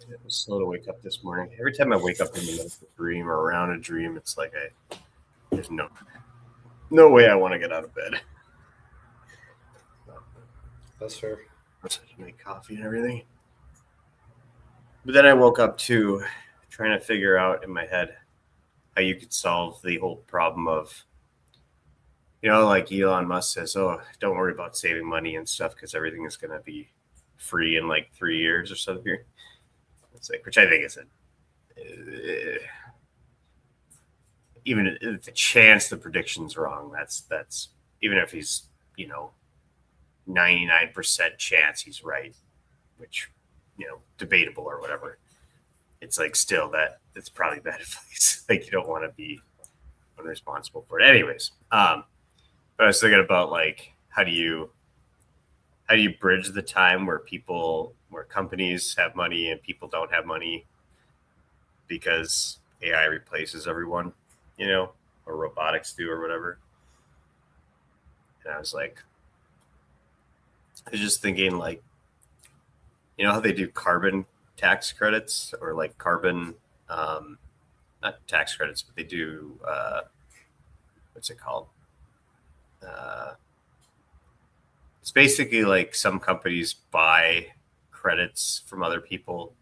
It was slow to wake up this morning. Every time I wake up in the middle of a dream or around a dream, it's like there's no way I want to get out of bed. That's fair. I had to make coffee and everything. But then I woke up to trying to figure out in my head how you could solve the whole problem of, like Elon Musk says, oh, don't worry about saving money and stuff because everything is going to be free in like 3 years or something. It's like, which I think is even if the chance the prediction's wrong, that's even if he's 99% chance he's right, which debatable or whatever. It's like still that it's probably bad advice. Like you don't want to be responsible for it. Anyways, but I was thinking about like how do you bridge the time where companies have money and people don't have money because AI replaces everyone, or robotics do or whatever. And I was just thinking like, how they do carbon tax credits or like carbon, not tax credits, but they do, what's it called? It's basically like some companies buy credits from other people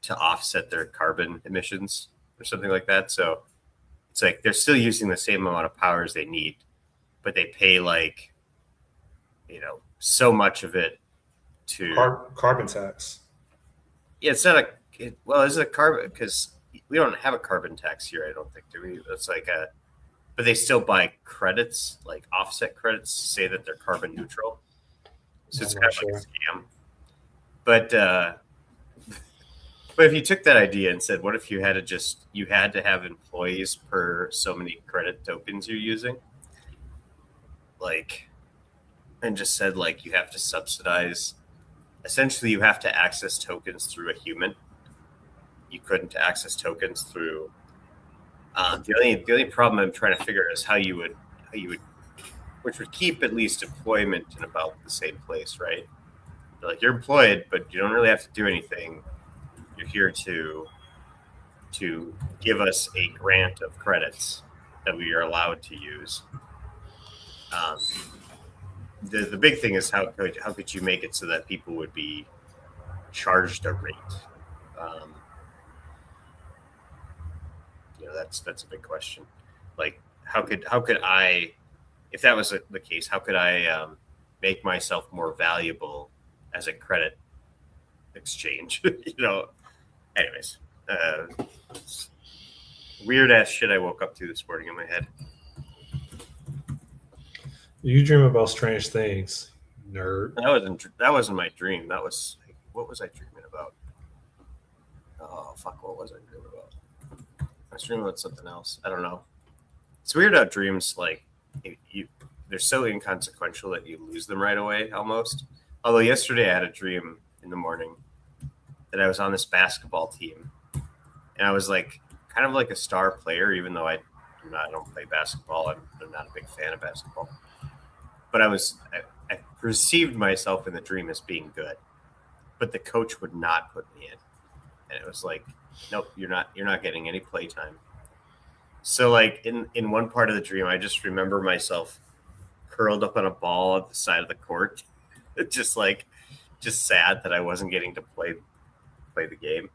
to offset their carbon emissions or something like that. So it's like they're still using the same amount of power as they need, but they pay like, so much of it to carbon tax. Yeah, it's not is it a carbon? Because we don't have a carbon tax here, I don't think, do we? It's like but they still buy credits, like offset credits, to say that they're carbon neutral. So it's kind of like a scam. But if you took that idea and said, what if you had to have employees per so many credit tokens you're using? And just said like you have to subsidize. Essentially, you have to access tokens through a human. You couldn't access tokens through. The only problem I'm trying to figure out is how you would, which would keep at least employment in about the same place, right? Like you're employed, but you don't really have to do anything. You're here to give us a grant of credits that we are allowed to use. The big thing is how could you make it so that people would be charged a rate? That's a big question. Like how could I, if that was the case, how could I make myself more valuable as a credit exchange? Anyways, weird ass shit I woke up to this morning in my head. You dream about strange things, nerd. That wasn't my dream. That was what was I dreaming about? Oh fuck! What was I dreaming about? I was dreaming about something else. I don't know. It's weird how dreams they're so inconsequential that you lose them right away almost. Although yesterday I had a dream in the morning that I was on this basketball team, and I was like kind of like a star player, even though I don't play basketball. I'm not a big fan of basketball. But I perceived myself in the dream as being good, but the coach would not put me in, and it was like, nope, you're not getting any play time. So like in one part of the dream, I just remember myself curled up on a ball at the side of the court, just sad that I wasn't getting to play the game.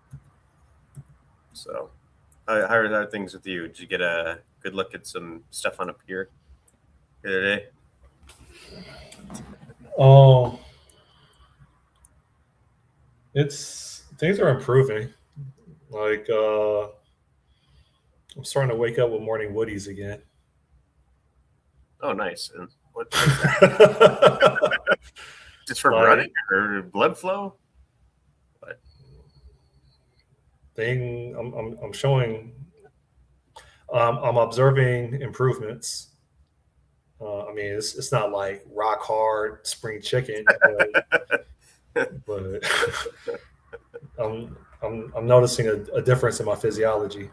So how are things with you? Did you get a good look at some stuff on a pier the other day? Oh, things are improving. Like I'm starting to wake up with morning woodies again. Oh, nice. And what just from running or blood flow? What? I'm showing. I'm observing improvements. I mean, it's not like rock hard spring chicken, but I'm noticing a difference in my physiology.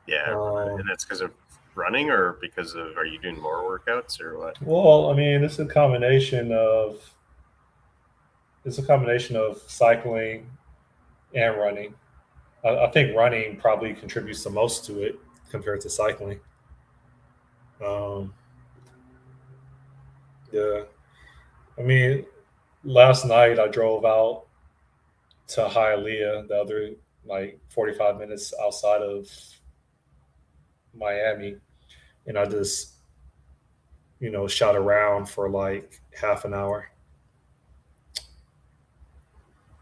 Yeah, and that's because of running, or because of are you doing more workouts, or what? Well, I mean, it's a combination of cycling, and running. I think running probably contributes the most to it compared to cycling. Um, yeah, I mean, last night I drove out to Hialeah, the other like 45 minutes outside of Miami, and I just shot around for like half an hour.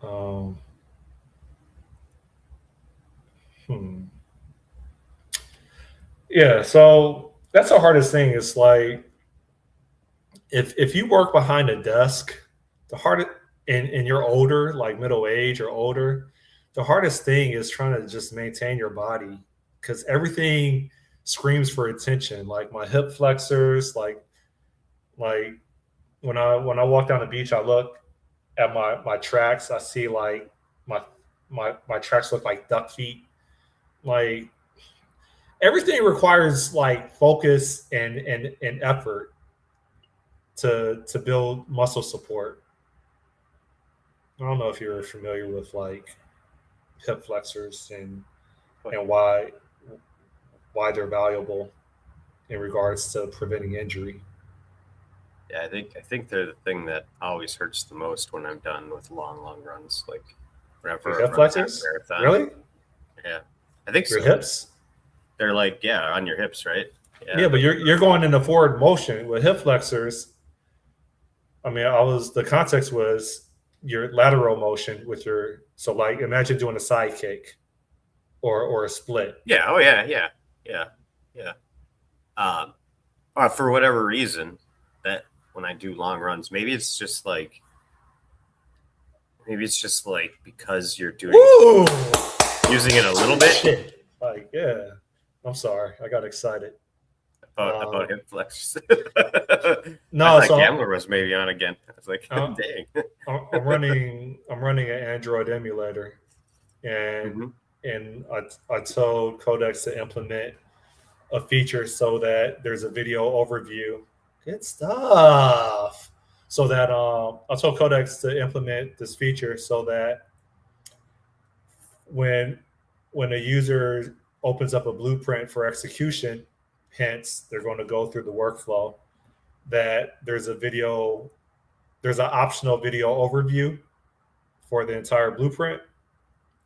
Um, hmm. Yeah, so that's the hardest thing. Is like if you work behind a desk, the hardest and you're older, like middle age or older, the hardest thing is trying to just maintain your body because everything screams for attention. Like my hip flexors, like when I walk down the beach, I look at my tracks. I see like my my tracks look like duck feet. Like everything requires like focus and effort to build muscle support. I don't know if you're familiar with like hip flexors and why they're valuable in regards to preventing injury. Yeah, I think they're the thing that always hurts the most when I'm done with long runs. Like Your whenever I hip run a half flexors? marathon. Really? Yeah, I think Your so. hips? They're like, yeah, on your hips, right? Yeah, Yeah, but you're going in the forward motion with hip flexors. I mean, the context was your lateral motion with your so like imagine doing a side kick or a split. yeah. Oh yeah, yeah. Um, for whatever reason, that when I do long runs, maybe it's just like because you're doing Woo! using it a little bit Shit. Like, yeah. I'm sorry. I got excited. about hip flex. I No, thought so Gambler was maybe on again. I was like, I'm, dang. I'm running an Android emulator, and Hmm. I told Codex to implement a feature so that there's a video overview. Good stuff. So that I told Codex to implement this feature so that when when a user opens up a blueprint for execution, hence they're going to go through the workflow, that there's an optional video overview for the entire blueprint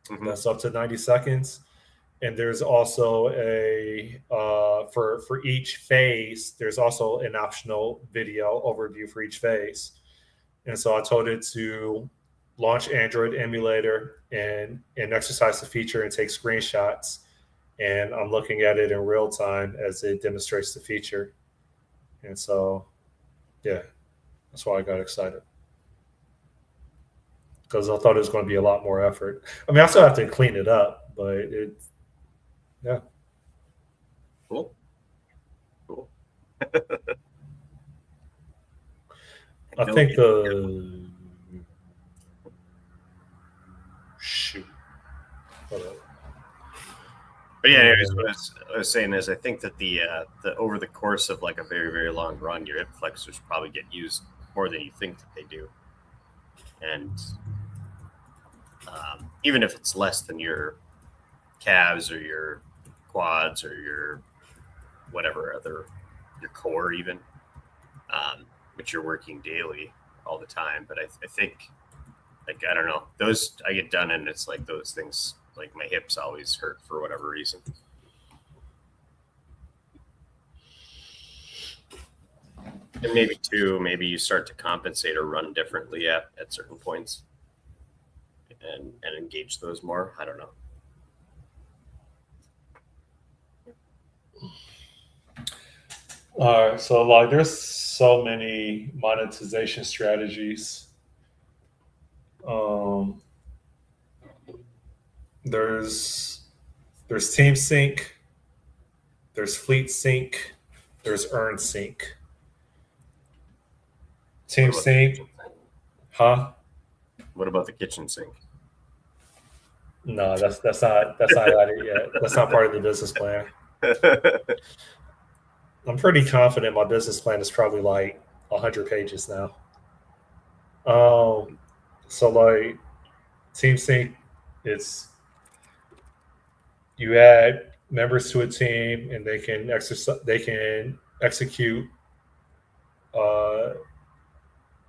Hmm. that's up to 90 seconds. And there's also a for each phase, there's also an optional video overview for each phase. And so I told it to launch Android emulator and exercise the feature and take screenshots. And I'm looking at it in real time as it demonstrates the feature. And so, yeah, that's why I got excited because I thought it was going to be a lot more effort. I mean, I still have to clean it up, but yeah. Cool. Cool. I No, think the shoot. Hold up. but yeah, anyways, what I was saying is I think that the over the course of like a very long run, your hip flexors probably get used more than you think that they do, and even if it's less than your calves or your quads or your whatever other your core even, which you're working daily all the time. But I think like I don't know those I get done and it's like those things like my hips always hurt for whatever reason. And maybe too, maybe you start to compensate or run differently at certain points and engage those more. I don't know. All right, so like there's so many monetization strategies. Um, there's Team Sync, there's Fleet Sync, there's Earn Sync. Team What about the Sync, kitchen sink? huh? What about the kitchen sink? No, that's not added yet. That's not part of the business plan. I'm pretty confident my business plan is probably like 100 pages now. So like Team Sync It's you add members to a team, and they can execute uh,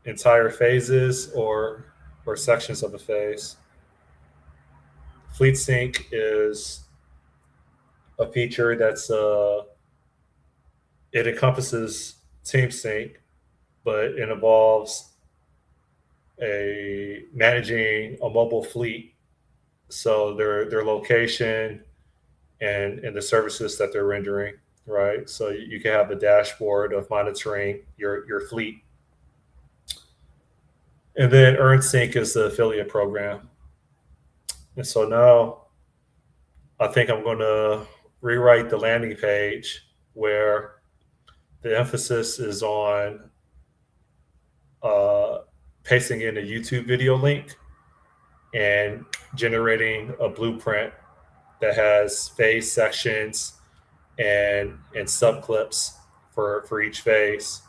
entire phases or sections of a phase. Fleet Sync is a feature it encompasses Team Sync, but it involves managing a mobile fleet, so their location and the services that they're rendering, right? So you can have a dashboard of monitoring your fleet. And then EarnSync is the affiliate program. And so now I think I'm going to rewrite the landing page where the emphasis is on pasting in a YouTube video link and generating a blueprint that has phase sections and sub clips for each phase.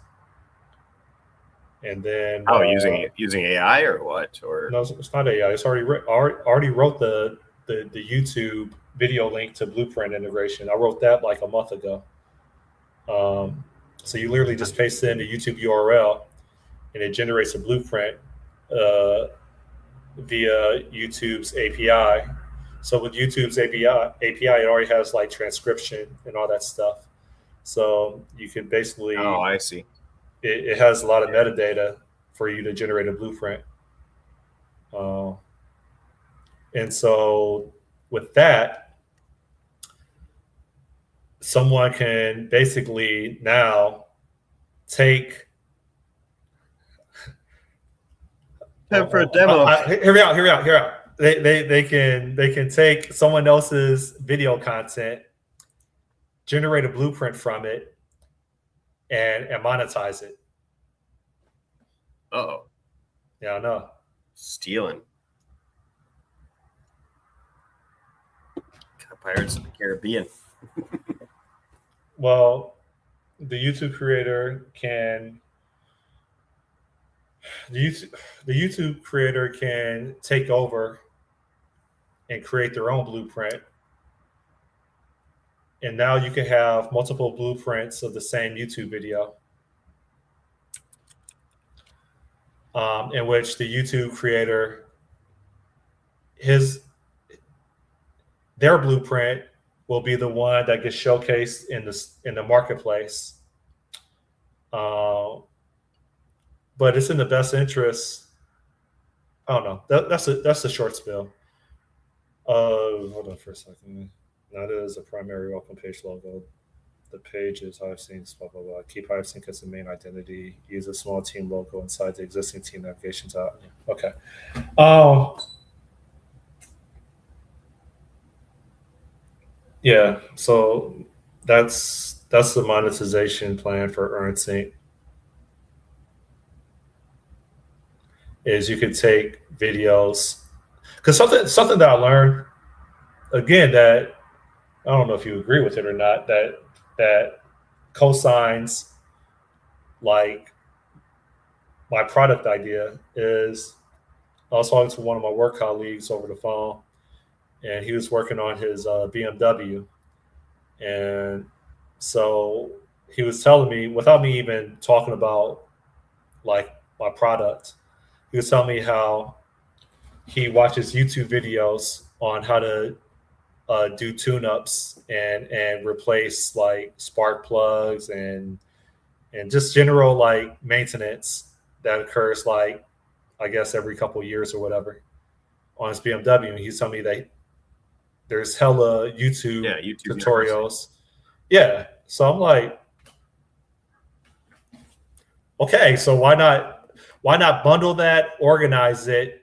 And then using AI or what? Or no, it's not AI. It's already wrote the YouTube video link to blueprint integration. I wrote that like a month ago. So you literally just paste in the YouTube URL, and it generates a blueprint via YouTube's API. So with YouTube's API, it already has like transcription and all that stuff. So you can basically. Oh, I see. It has a lot of metadata for you to generate a blueprint. And so with that, someone can basically now take. Time for a demo. Hear me out. They can take someone else's video content, generate a blueprint from it, and monetize it. Oh, yeah, I know. Stealing. Pirates of the Caribbean. Well, the YouTube creator can. The YouTube creator can take over and create their own blueprint. And now you can have multiple blueprints of the same YouTube video, in which the YouTube creator, their blueprint will be the one that gets showcased in the marketplace. But it's in the best interest. I don't know. That's a short spill. Hold on for a second. That is a primary welcome page logo. The page is HiveSync, blah, blah, blah. Keep HiveSync as the main identity. Use a small team logo inside the existing team navigation tab. Okay. Yeah, so that's the monetization plan for EarnSync. Is you could take videos, because something that I learned, again, that I don't know if you agree with it or not, that cosigns like my product idea is, I was talking to one of my work colleagues over the phone, and he was working on his BMW. And so he was telling me, without me even talking about like my product, he was telling me how he watches YouTube videos on how to do tune-ups and replace like spark plugs and just general like maintenance that occurs like, I guess, every couple of years or whatever on his BMW. And he's telling me that there's hella YouTube tutorials. Yeah. So I'm like, okay, so why not bundle that, organize it,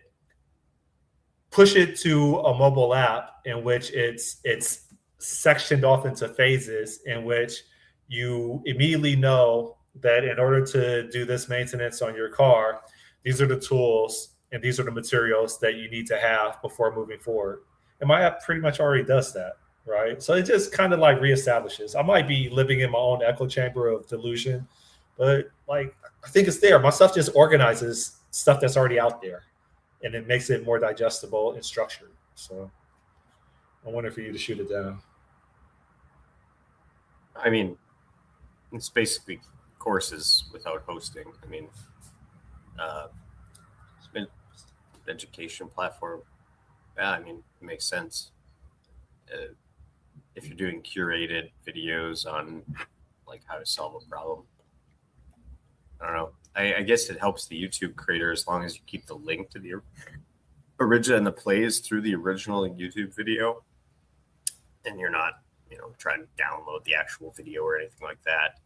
push it to a mobile app in which it's sectioned off into phases, in which you immediately know that in order to do this maintenance on your car, these are the tools and these are the materials that you need to have before moving forward. And my app pretty much already does that, right? So it just kind of like reestablishes. I might be living in my own echo chamber of delusion, but like I think it's there. My stuff just organizes stuff that's already out there, and it makes it more digestible and structured. So I wonder for you to shoot it down. I mean, it's basically courses without hosting. I mean, it's been an education platform. Yeah, I mean, it makes sense. If you're doing curated videos on like how to solve a problem, I don't know. I guess it helps the YouTube creator as long as you keep the link to the original and the plays through the original YouTube video, and you're not, trying to download the actual video or anything like that,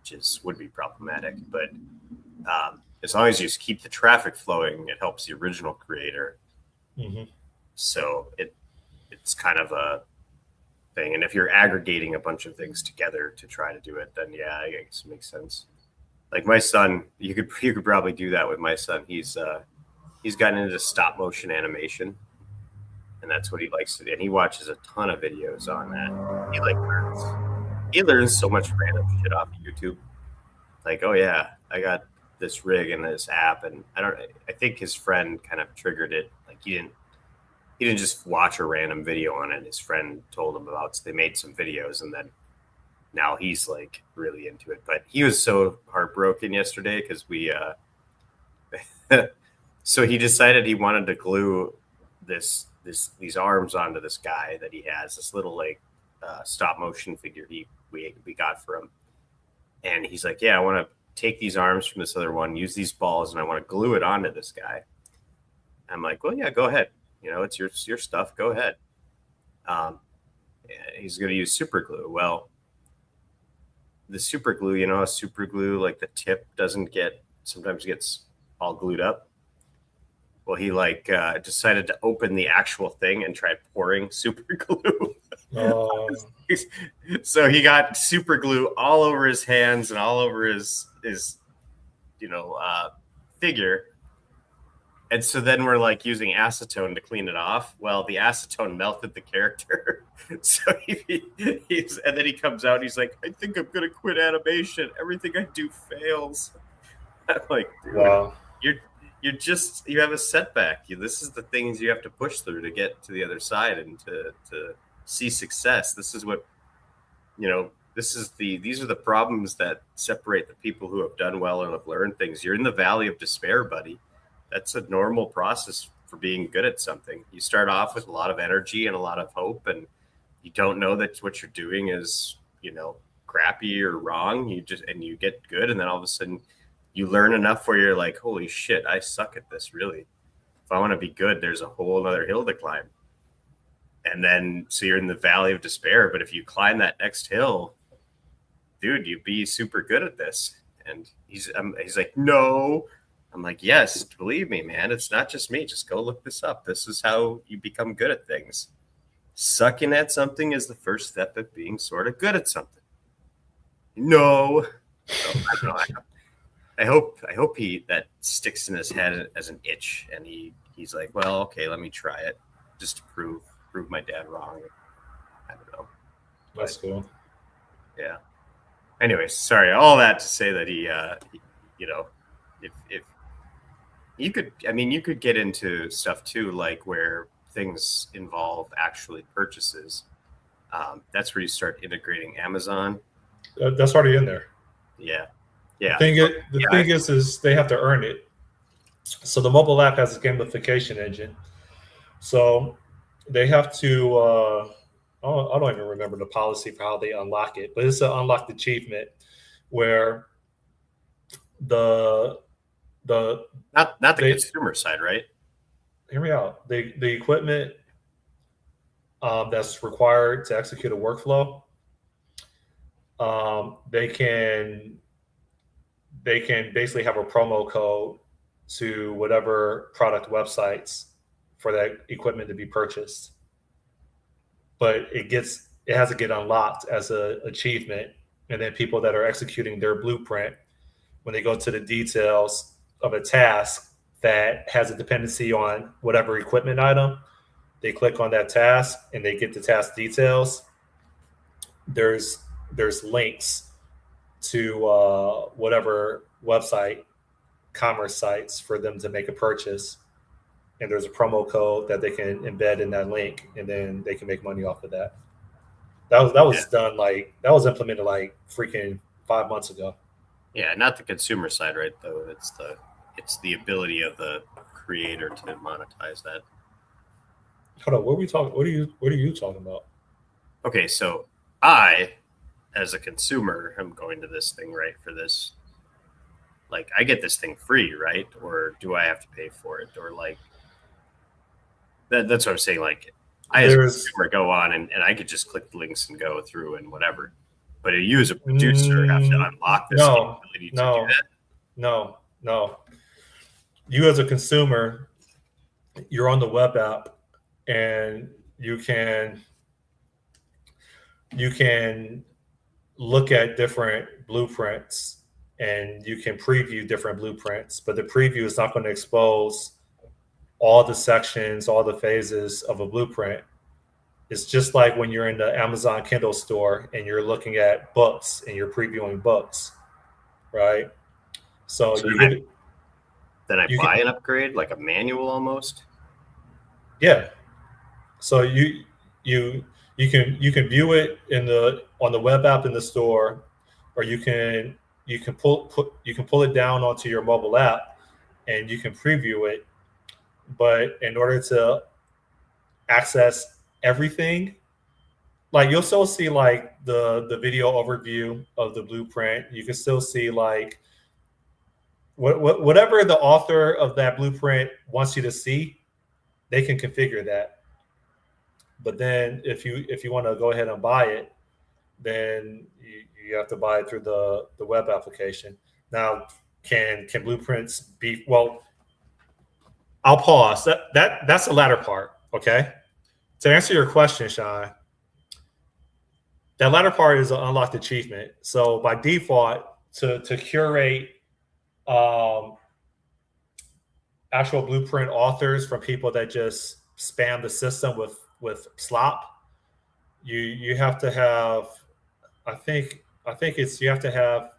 which would be problematic. But as long as you just keep the traffic flowing, it helps the original creator. Mm-hmm. So it's kind of a thing. And if you're aggregating a bunch of things together to try to do it, then yeah, I guess it makes sense. Like my son, you could probably do that with my son. He's gotten into stop motion animation, and that's what he likes to do. And he watches a ton of videos on that. He learns so much random shit off of YouTube. Like, oh yeah, I got this rig and this app, and I think his friend kind of triggered it. Like he didn't just watch a random video on it. His friend told him about, so they made some videos, and then now he's like really into it. But he was so heartbroken yesterday because we so he decided he wanted to glue these arms onto this guy that he has, this little like stop motion figure we got for him. And he's like, yeah, I want to take these arms from this other one, use these balls, and I want to glue it onto this guy. I'm like, well, yeah, go ahead. It's your stuff. Go ahead. He's going to use super glue. Well, the super glue, super glue, like the tip sometimes gets all glued up. Well, he decided to open the actual thing and try pouring super glue. So he got super glue all over his hands and all over his figure. And so then we're like using acetone to clean it off. Well, the acetone melted the character. So and then he comes out and he's like, I think I'm going to quit animation. Everything I do fails. I'm like, dude, wow. You have a setback. This is the things you have to push through to get to the other side and to see success. This is what, these are the problems that separate the people who have done well and have learned things. You're in the valley of despair, buddy. That's a normal process for being good at something. You start off with a lot of energy and a lot of hope, and you don't know that what you're doing is, crappy or wrong. You get good, and then all of a sudden you learn enough where you're like, holy shit, I suck at this, really. If I want to be good, there's a whole other hill to climb. And then, so you're in the valley of despair, but if you climb that next hill, dude, you'd be super good at this. And he's like, no. I'm like, yes, believe me, man. It's not just me. Just go look this up. This is how you become good at things. Sucking at something is the first step of being sort of good at something. No. So, I don't know. I hope that sticks in his head as an itch, and he's like, well, okay, let me try it just to prove my dad wrong. I don't know. That's cool. Yeah. Anyways, sorry, all that to say that he if you could get into stuff too, like where things involve actually purchases. That's where you start integrating Amazon. That's already in there. Yeah. The thing is they have to earn it. So the mobile app has a gamification engine. So they have to, I don't even remember the policy for how they unlock it, but it's an unlocked achievement where not the consumer side, right? Hear me out. The equipment that's required to execute a workflow, they can basically have a promo code to whatever product websites for that equipment to be purchased. But it has to get unlocked as an achievement. And then people that are executing their blueprint, when they go to the details of a task that has a dependency on whatever equipment item, they click on that task and they get the task details. There's links to whatever website, commerce sites for them to make a purchase. and there's a promo code that they can embed in that link, and then they can make money off of that. That was done that was implemented like freaking 5 months ago. Yeah, not the consumer side, right? Though it's the ability of the creator to monetize that. Hold on, what are we talking? What are you talking about? Okay, so I, as a consumer, am going to this thing, right? For this, like, I get this thing free, right? Or do I have to pay for it? Or like that's what I'm saying. Like, I as a consumer go on and I could just click the links and go through and whatever. But you as a producer have to unlock this ability to do that. No. You as a consumer, you're on the web app, and you can look at different blueprints, and you can preview different blueprints, but the preview is not going to expose all the sections, all the phases of a blueprint. It's just like when you're in the Amazon Kindle store and you're looking at books and you're previewing books, right? So then I buy an upgrade, like a manual almost. Yeah. So you can view it on the web app in the store, or you can pull it down onto your mobile app and you can preview it. But in order to access everything, like you'll still see like the video overview of the blueprint. You can still see like whatever the author of that blueprint wants you to see, they can configure that. But then if you want to go ahead and buy it, then you have to buy it through the web application. Now, can blueprints be, well, I'll pause. That's the latter part, okay? To answer your question, Sean, that latter part is an unlocked achievement. So by default, to curate actual blueprint authors from people that just spam the system with slop, you have to have, I think you have to have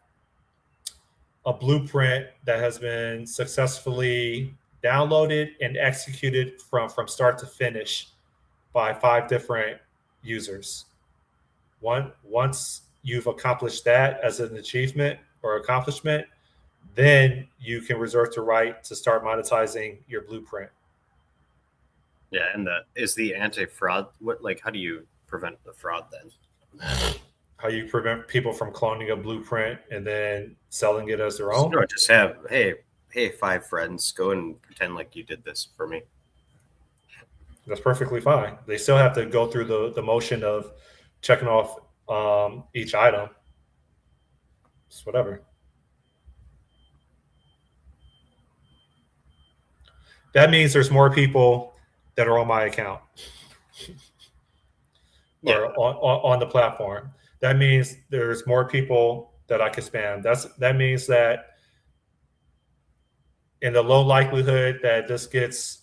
a blueprint that has been successfully downloaded and executed from start to finish by 5 different users. Once you've accomplished that as an achievement or accomplishment, then you can reserve the right to start monetizing your blueprint. Yeah, and is the anti-fraud, how do you prevent the fraud then? How you prevent people from cloning a blueprint and then selling it as their own? No, just have, hey, 5 friends, go and pretend like you did this for me. That's perfectly fine. They still have to go through the motion of checking off each item. It's whatever. That means there's more people that are on my account or on the platform. That means there's more people that I can spam. That means that in the low likelihood that this gets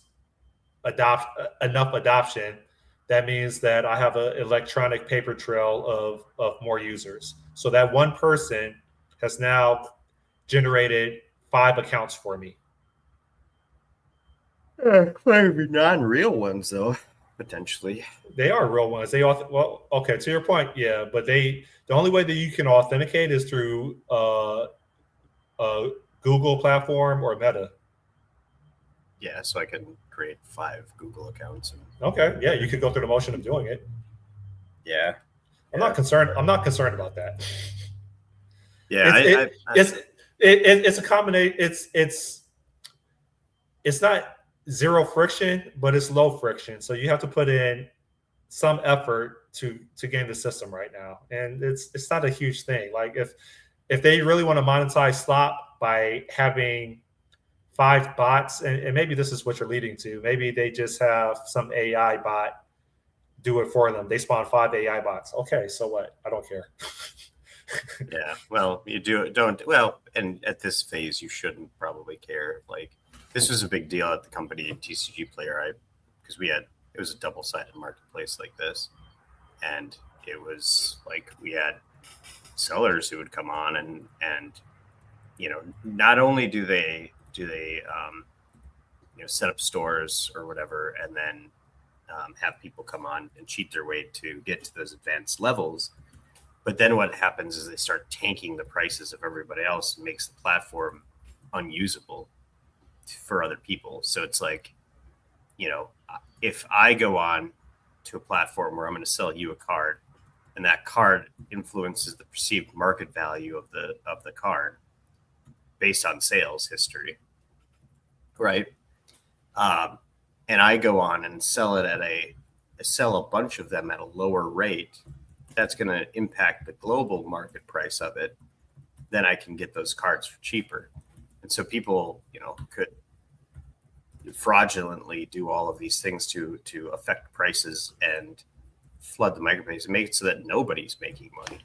enough adoption, that means that I have an electronic paper trail of more users. So that one person has now generated 5 accounts for me. Maybe non-real ones, though, potentially. They are real ones. Well, okay, to your point, yeah, but the only way that you can authenticate is through a Google platform or Meta. Yeah, so I can create 5 Google accounts. Okay, yeah, you could go through the motion of doing it. Yeah, I'm not concerned about that. Yeah, it's a combination. It's not zero friction, but it's low friction. So you have to put in some effort to game the system right now, and it's not a huge thing. Like if they really want to monetize slop by having 5 bots, and maybe this is what you're leading to. Maybe they just have some AI bot do it for them. They spawn 5 AI bots. Okay, so what? I don't care. Yeah, well, and at this phase, you shouldn't probably care. Like, this was a big deal at the company TCG Player, because it was a double-sided marketplace like this, and it was like we had sellers who would come on and not only do they set up stores or whatever, and then have people come on and cheat their way to get to those advanced levels. But then what happens is they start tanking the prices of everybody else and makes the platform unusable for other people. So it's like, if I go on to a platform where I'm going to sell you a card, and that card influences the perceived market value of the card based on sales history, right? And I go on and sell it sell a bunch of them at a lower rate. That's going to impact the global market price of it. Then I can get those cards for cheaper. And so people, could fraudulently do all of these things to affect prices and flood the marketplace and make it so that nobody's making money.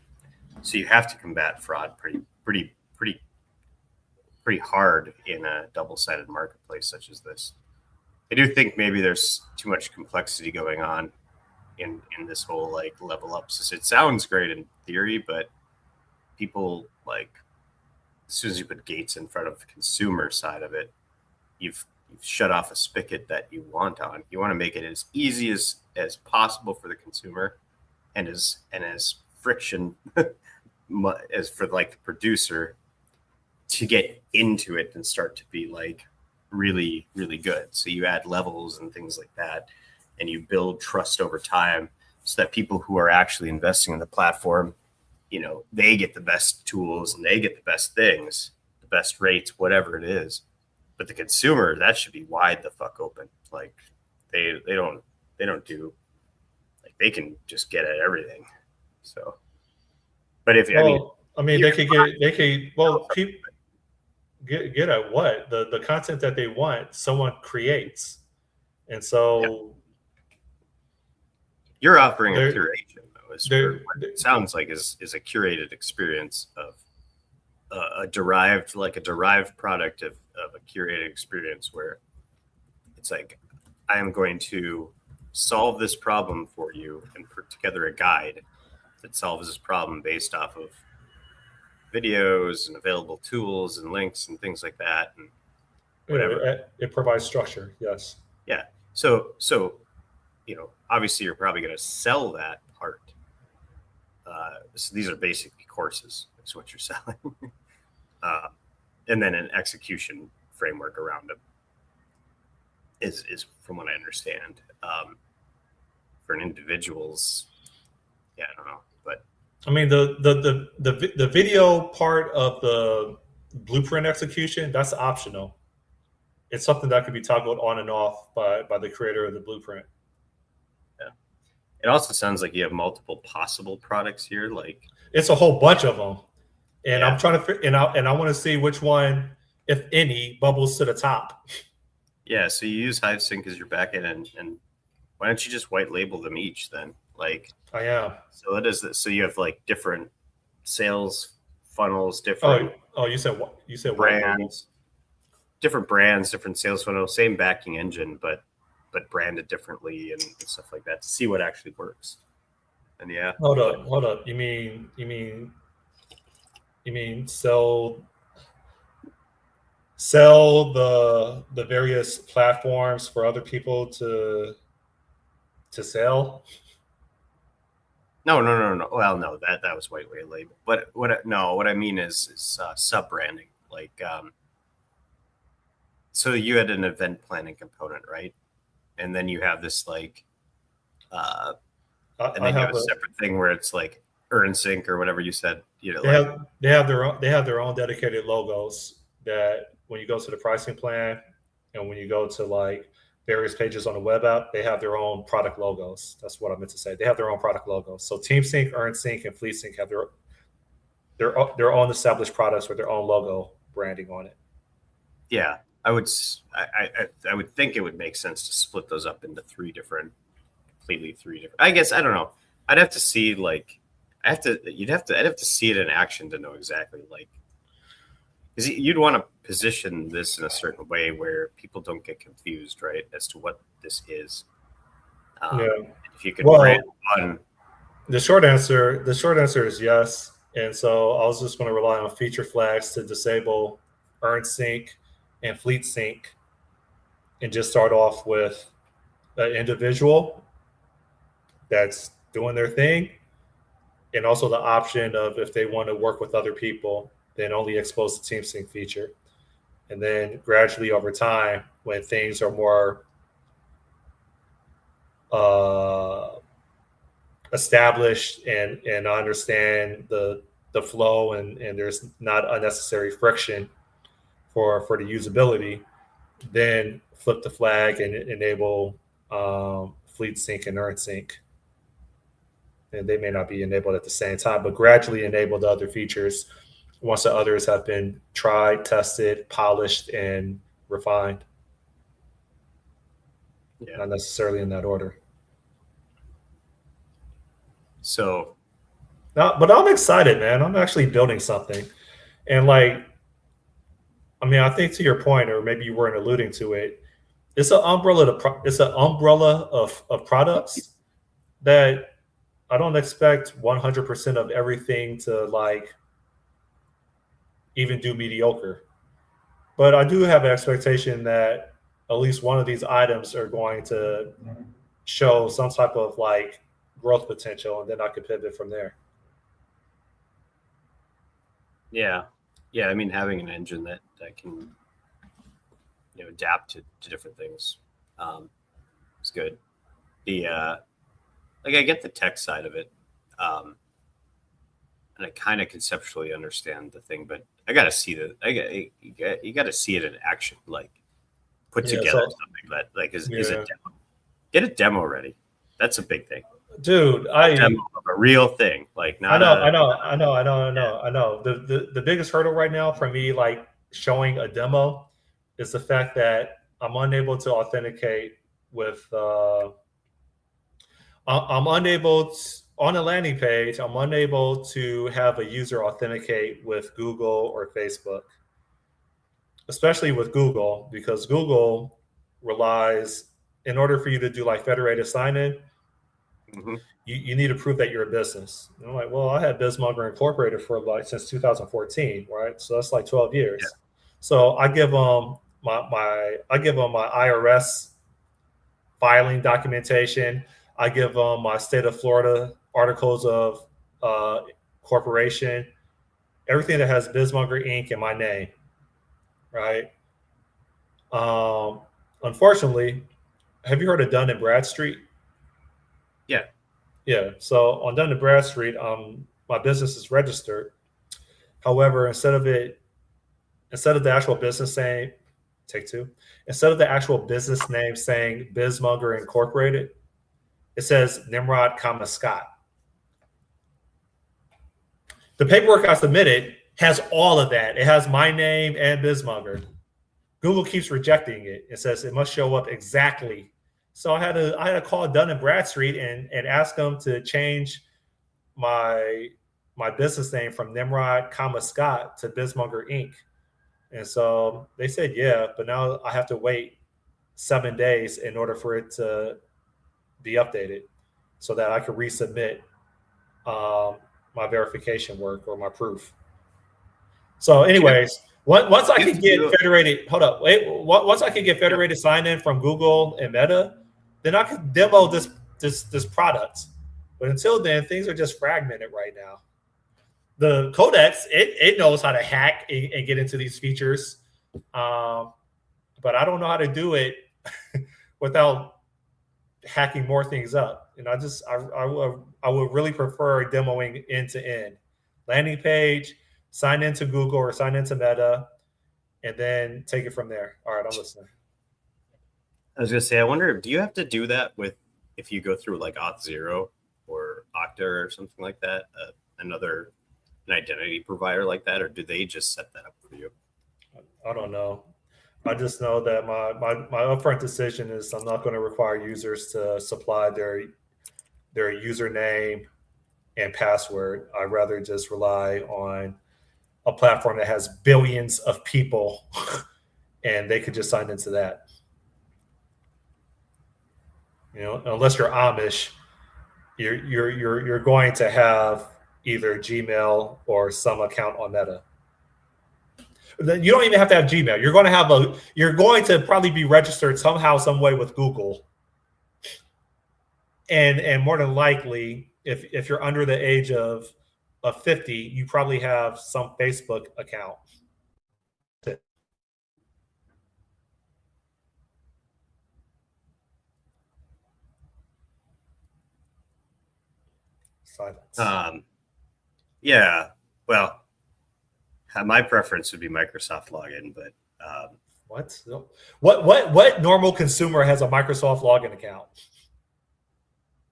So you have to combat fraud pretty hard in a double-sided marketplace such as this. I do think maybe there's too much complexity going on in this whole like level up. So it sounds great in theory, but people like, as soon as you put gates in front of the consumer side of it, you've shut off a spigot that you want on. You want to make it as easy as possible for the consumer, and as friction as for like the producer to get into it and start to be like really, really good. So you add levels and things like that, and you build trust over time so that people who are actually investing in the platform, they get the best tools and they get the best things, the best rates, whatever it is. But the consumer, that should be wide the fuck open. Like they don't do, like they can just get at everything. So, but if they could get at what the content that they want, someone creates, and so you're offering a curation though. It sounds like is a curated experience of a derived product of a curated experience where it's like, I am going to solve this problem for you and put together a guide that solves this problem based off of videos and available tools and links and things like that, and whatever. It provides structure. Yes. Yeah. So obviously you're probably going to sell that part. So these are basically courses. That's what you're selling. And then an execution framework around them is from what I understand. For an individual's, I don't know, but I mean the video part of the blueprint execution, that's optional. It's something that could be toggled on and off by the creator of the blueprint. Yeah, it also sounds like you have multiple possible products here. Like it's a whole bunch of them, and I'm trying to and I want to see which one, if any, bubbles to the top. Yeah, so you use HiveSync as your backend, and why don't you just white label them each then? Like I am. So it is. So you have like different sales funnels, different. Oh, you said what? You said brands, different brands, different sales funnels, same backing engine, but branded differently and stuff like that to see what actually works. And yeah. Hold up. You mean sell the various platforms for other people to sell? No. Well, no, that was white label. But what I mean is sub branding. Like, so you had an event planning component, right? And then you have this like, and then you have a separate thing where it's like EarnSync or whatever you said. They have their own dedicated logos that when you go to the pricing plan and when you go to like various pages on the web app, they have their own product logos. That's what I meant to say. They have their own product logos. So TeamSync, EarnSync, and FleetSync have their own established products with their own logo branding on it. Yeah, I would think it would make sense to split those up into three different. I guess I don't know. I'd have to see I'd have to see it in action to know exactly because you'd want to position this in a certain way where people don't get confused, right, as to what this is. If you could brand one. The short answer is yes. And so I was just going to rely on feature flags to disable EarnSync and FleetSync and just start off with an individual that's doing their thing, and also the option of if they want to work with other people, then only expose the team sync feature. And then gradually over time, when things are more uh, established and understand the flow and there's not unnecessary friction for the usability, then flip the flag and enable fleet sync and earn sync. And they may not be enabled at the same time, but gradually enable the other features once the others have been tried, tested, polished, and refined. Yeah. Not necessarily in that order. So, But I'm excited, man. I'm actually building something. And like, I mean, I think to your point, or maybe you weren't alluding to it, it's an umbrella. It's an umbrella of products that I don't expect 100% of everything to like even do mediocre. But I do have an expectation that at least one of these items are going to show some type of like growth potential, and then I could pivot from there. yeah. I mean, having an engine that can adapt to different things is good. The like I get the tech side of it, and I kind of conceptually understand the thing, but I gotta see you gotta see it in action, like put together something that like is a demo. Get a demo ready. That's a big thing, dude. A demo of a real thing, like not. I know. The biggest hurdle right now for me, like showing a demo, is the fact that I'm unable to authenticate with. I'm unable to, on a landing page. I'm unable to have a user authenticate with Google or Facebook, especially with Google, because Google relies, in order for you to do like federated sign-in, you need to prove that you're a business. And I'm like, well, I had Bismonger Incorporated for like since 2014, right? So that's like 12 years. Yeah. So I give them my IRS filing documentation. I give them my state of Florida articles of corporation, everything that has Bismonger Inc. in my name, right? Unfortunately, have you heard of Dun and Bradstreet? Yeah. Yeah. So on Dun and Bradstreet, my business is registered. However, instead of the actual business name, instead of the actual business name saying Bismonger Incorporated, it says Nimrod, Scott. The paperwork I submitted has all of that. It has my name and Bismonger. Google keeps rejecting it. It says it must show up exactly. So I had to call Dun and Bradstreet and ask them to change my business name from Nimrod, Scott to Bismonger Inc. And so they said, yeah, but now I have to wait 7 days in order for it to be updated so that I could resubmit my verification work or my proof. So anyways, once I could get federated, once I could get federated sign-in from Google and Meta, then I could demo this product. But until then, things are just fragmented right now. The Codex, it knows how to hack and get into these features, but I don't know how to do it without hacking more things up. And I would really prefer demoing end to end, landing page, sign into Google or sign into Meta, and then take it from there. All right, I'm listening. I was gonna say, I wonder, do you have to do that if you go through like Auth0 or Okta or something like that, an identity provider like that, or do they just set that up for you? I don't know. I just know that my upfront decision is I'm not going to require users to supply their username and password. I'd rather just rely on a platform that has billions of people and they could just sign into that. Unless you're Amish, you're going to have either Gmail or some account on Meta. You don't even have to have Gmail. You're going to probably be registered somehow, some way with Google. And more than likely, if you're under the age of 50, you probably have some Facebook account. Silence. Yeah. Well, my preference would be Microsoft login, but what normal consumer has a Microsoft login account?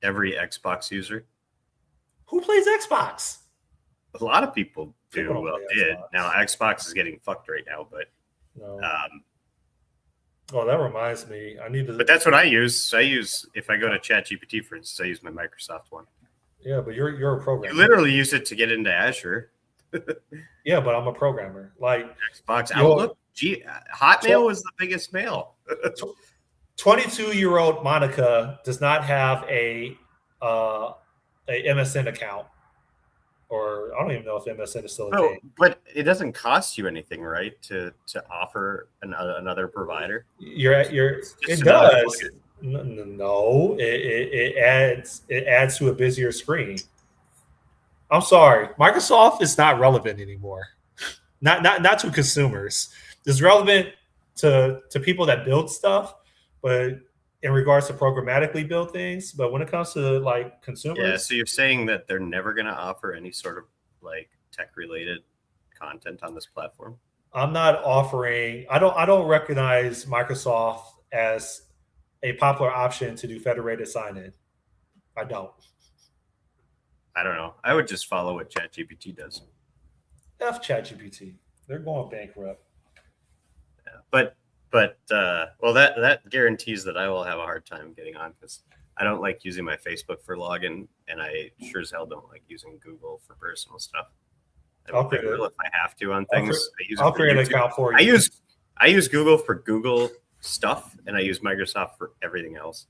Every Xbox user. Who plays Xbox? A lot of people do. People Well, did. Now Xbox is getting fucked right now, but no. Oh, that reminds me. I need to. But that's what I use. If I go to ChatGPT, for instance, I use my Microsoft one. Yeah, but you're a programmer. You literally use it to get into Azure. Yeah, but I'm a programmer. Like Xbox Outlook, Hotmail was the biggest mail. 22-year-old Monica does not have a MSN account, or I don't even know if MSN is still a thing. But it doesn't cost you anything, right? To offer another provider. It does. No, it adds to a busier screen. I'm sorry, Microsoft is not relevant anymore. Not to consumers. It's relevant to people that build stuff, but in regards to programmatically build things. But when it comes to like consumers, yeah. So you're saying that they're never going to offer any sort of like tech related content on this platform? I'm not offering. I don't recognize Microsoft as a popular option to do federated sign-in. I don't. I don't know. I would just follow what ChatGPT does. F ChatGPT. They're going bankrupt. Yeah, but well, that guarantees that I will have a hard time getting on because I don't like using my Facebook for login, and I sure as hell don't like using Google for personal stuff. I will if I have to on things. I'll create an account for you. I use Google for Google stuff, and I use Microsoft for everything else.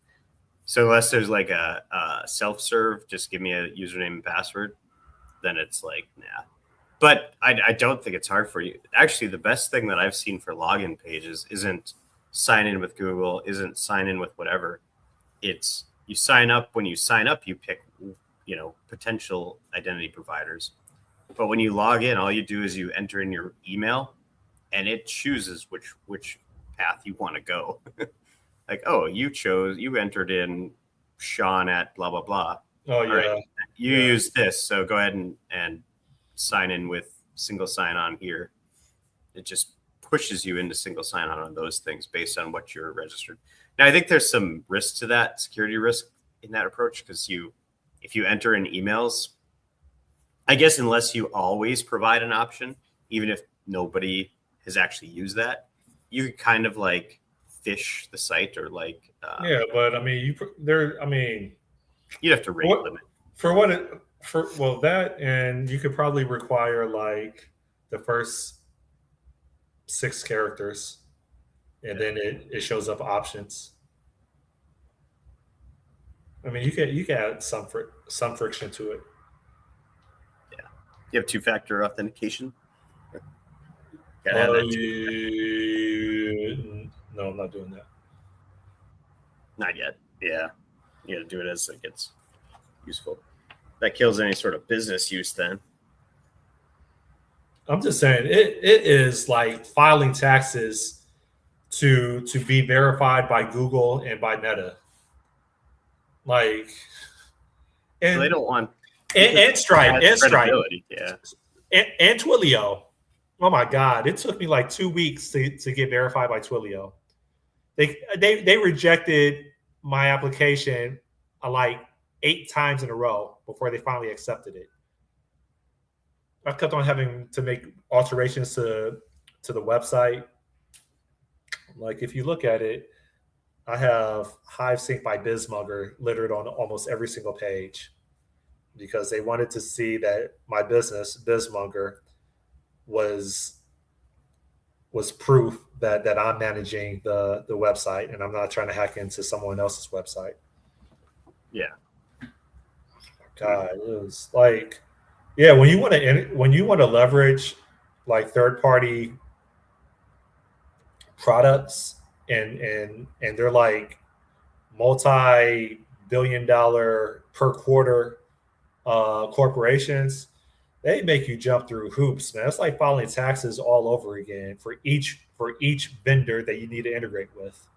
So unless there's like a self-serve, just give me a username and password, then it's like, nah. But I don't think it's hard for you. Actually, the best thing that I've seen for login pages isn't sign in with Google, isn't sign in with whatever. It's you sign up. When you sign up, you pick, potential identity providers. But when you log in, all you do is you enter in your email, and it chooses which path you want to go. Like, oh, you entered in Sean at blah, blah, blah. Oh, yeah. Right. You use this. So go ahead and sign in with single sign on here. It just pushes you into single sign on those things based on what you're registered. Now, I think there's some risk to that, security risk in that approach, because if you enter in emails, I guess unless you always provide an option, even if nobody has actually used that, you kind of like fish the site or like yeah, but I mean you'd have to rate limit that, and you could probably require like the first 6 characters, and then it shows up options. I mean, you can add some friction to it. Yeah, you have 2-factor authentication. No, I'm not doing that. Not yet. Yeah. You got to do it as it gets useful. That kills any sort of business use then. I'm just saying it is like filing taxes to be verified by Google and by Meta. Like, and so they don't want and Stripe yeah, and Twilio. Oh my God! It took me like 2 weeks to get verified by Twilio. They rejected my application like 8 times in a row before they finally accepted it. I kept on having to make alterations to the website. Like if you look at it, I have Hive Sync by Bizmugger littered on almost every single page because they wanted to see that my business, Bizmugger, was proof that I'm managing the website and I'm not trying to hack into someone else's website. Yeah. God, it was like, yeah, when you want to leverage like third party products and they're like multi-billion-dollar per quarter corporations, they make you jump through hoops, man. It's like filing taxes all over again for each vendor that you need to integrate with.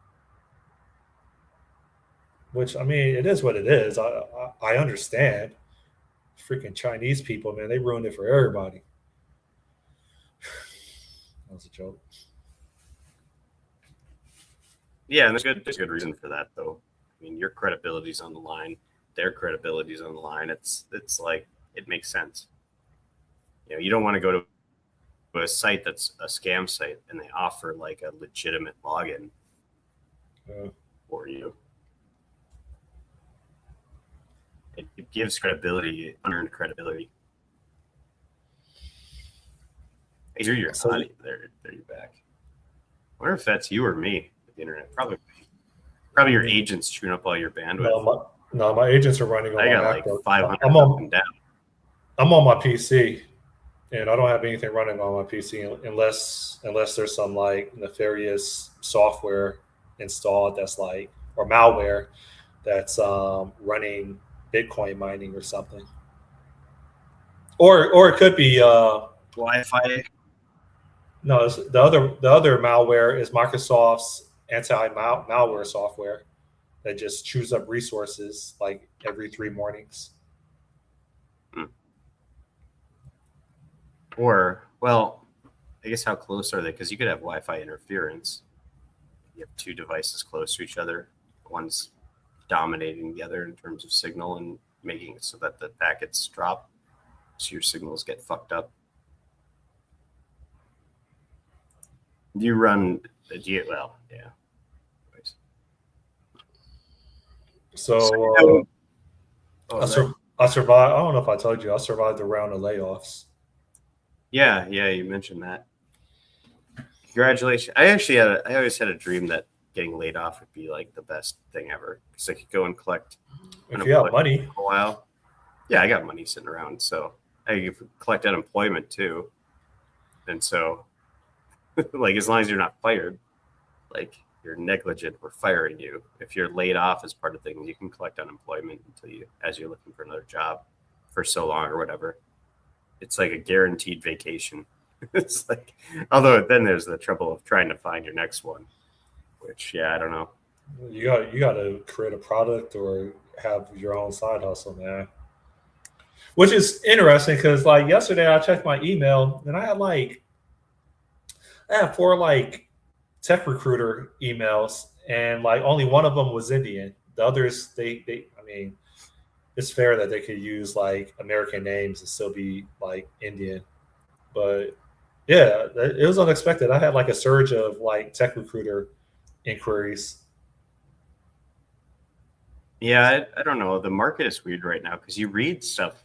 Which I mean, it is what it is. I understand. Freaking Chinese people, man, they ruined it for everybody. That was a joke. Yeah, and there's good reason for that, though. I mean, your credibility's on the line, their credibility's on the line. It's like it makes sense. You know, you don't want to go to a site that's a scam site and they offer like a legitimate login for you. It gives credibility, unearned credibility. I hear your audio. There you're back. I wonder if that's you or me with the internet. Probably your agent's chewing up all your bandwidth. No, my agents are running on I got my like 500 up and down. I'm on my PC, and I don't have anything running on my PC unless there's some like nefarious software installed that's like, or malware that's running Bitcoin mining or something. Or it could be Wi-Fi. No, the other malware is Microsoft's anti-malware software that just chews up resources like every 3 mornings. Or, well, I guess how close are they? Because you could have Wi-Fi interference. You have 2 devices close to each other. One's dominating the other in terms of signal and making it so that the packets drop, so your signals get fucked up. You run well, yeah. So I survived. I don't know if I told you, I survived a round of layoffs. Yeah, you mentioned that. Congratulations! I always had a dream that getting laid off would be like the best thing ever, because I could go and collect. If you have money, for a while. Yeah, I got money sitting around, so I could collect unemployment too, and so. Like, as long as you're not fired, like you're negligent, we're firing you. If you're laid off as part of things, you can collect unemployment as you're looking for another job for so long or whatever. It's like a guaranteed vacation. It's like, although then there's the trouble of trying to find your next one, which, yeah, I don't know. You got to create a product or have your own side hustle, man. Which is interesting because, like, yesterday I checked my email and I had 4 like tech recruiter emails, and like only one of them was Indian. The others, they I mean, it's fair that they could use like American names and still be like Indian. But yeah, it was unexpected. I had like a surge of like tech recruiter inquiries. Yeah, I don't know. The market is weird right now because you read stuff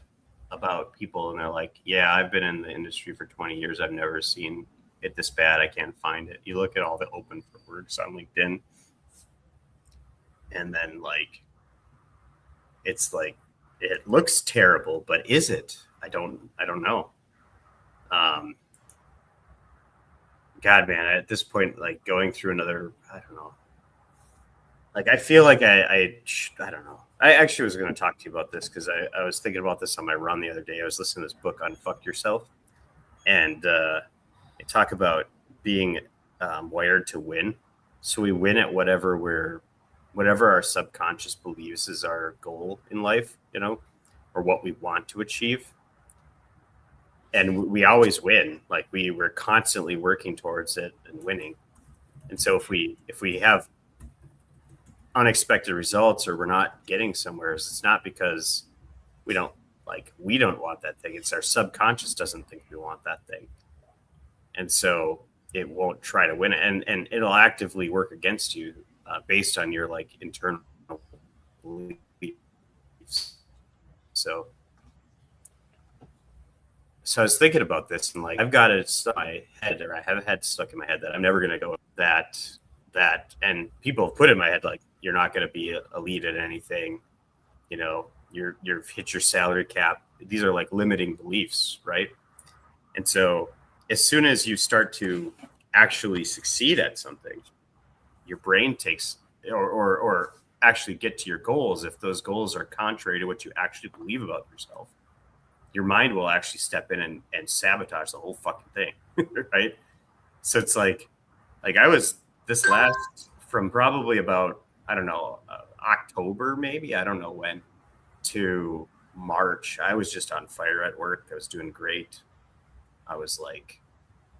about people and they're like, yeah, I've been in the industry for 20 years. I've never seen it this bad. I can't find it. You look at all the open for works on LinkedIn, and then like it's like it looks terrible, but is it? I don't know. God, man, at this point, like going through another, I don't know. Like I feel like I don't know. I actually was going to talk to you about this because I was thinking about this on my run the other day. I was listening to this book on Fuck Yourself, and they talk about being wired to win. So we win at whatever our subconscious believes is our goal in life, you know, or what we want to achieve. And we always win. Like we're constantly working towards it and winning. And so if we have unexpected results or we're not getting somewhere, it's not because we don't want that thing. It's our subconscious doesn't think we want that thing. And so it won't try to win it, and it'll actively work against you based on your like internal beliefs. So I was thinking about this, and like I've got it stuck in my head, or I have had stuck in my head that I'm never going to go that. And people have put in my head like you're not going to be a lead at anything, you know, you've hit your salary cap. These are like limiting beliefs, right? And so as soon as you start to actually succeed at something, your brain takes or actually get to your goals, if those goals are contrary to what you actually believe about yourself, your mind will actually step in and sabotage the whole fucking thing. Right? So it's like I was this last, from probably about, I don't know, October, maybe, I don't know when, to March, I was just on fire at work. I was doing great. I was like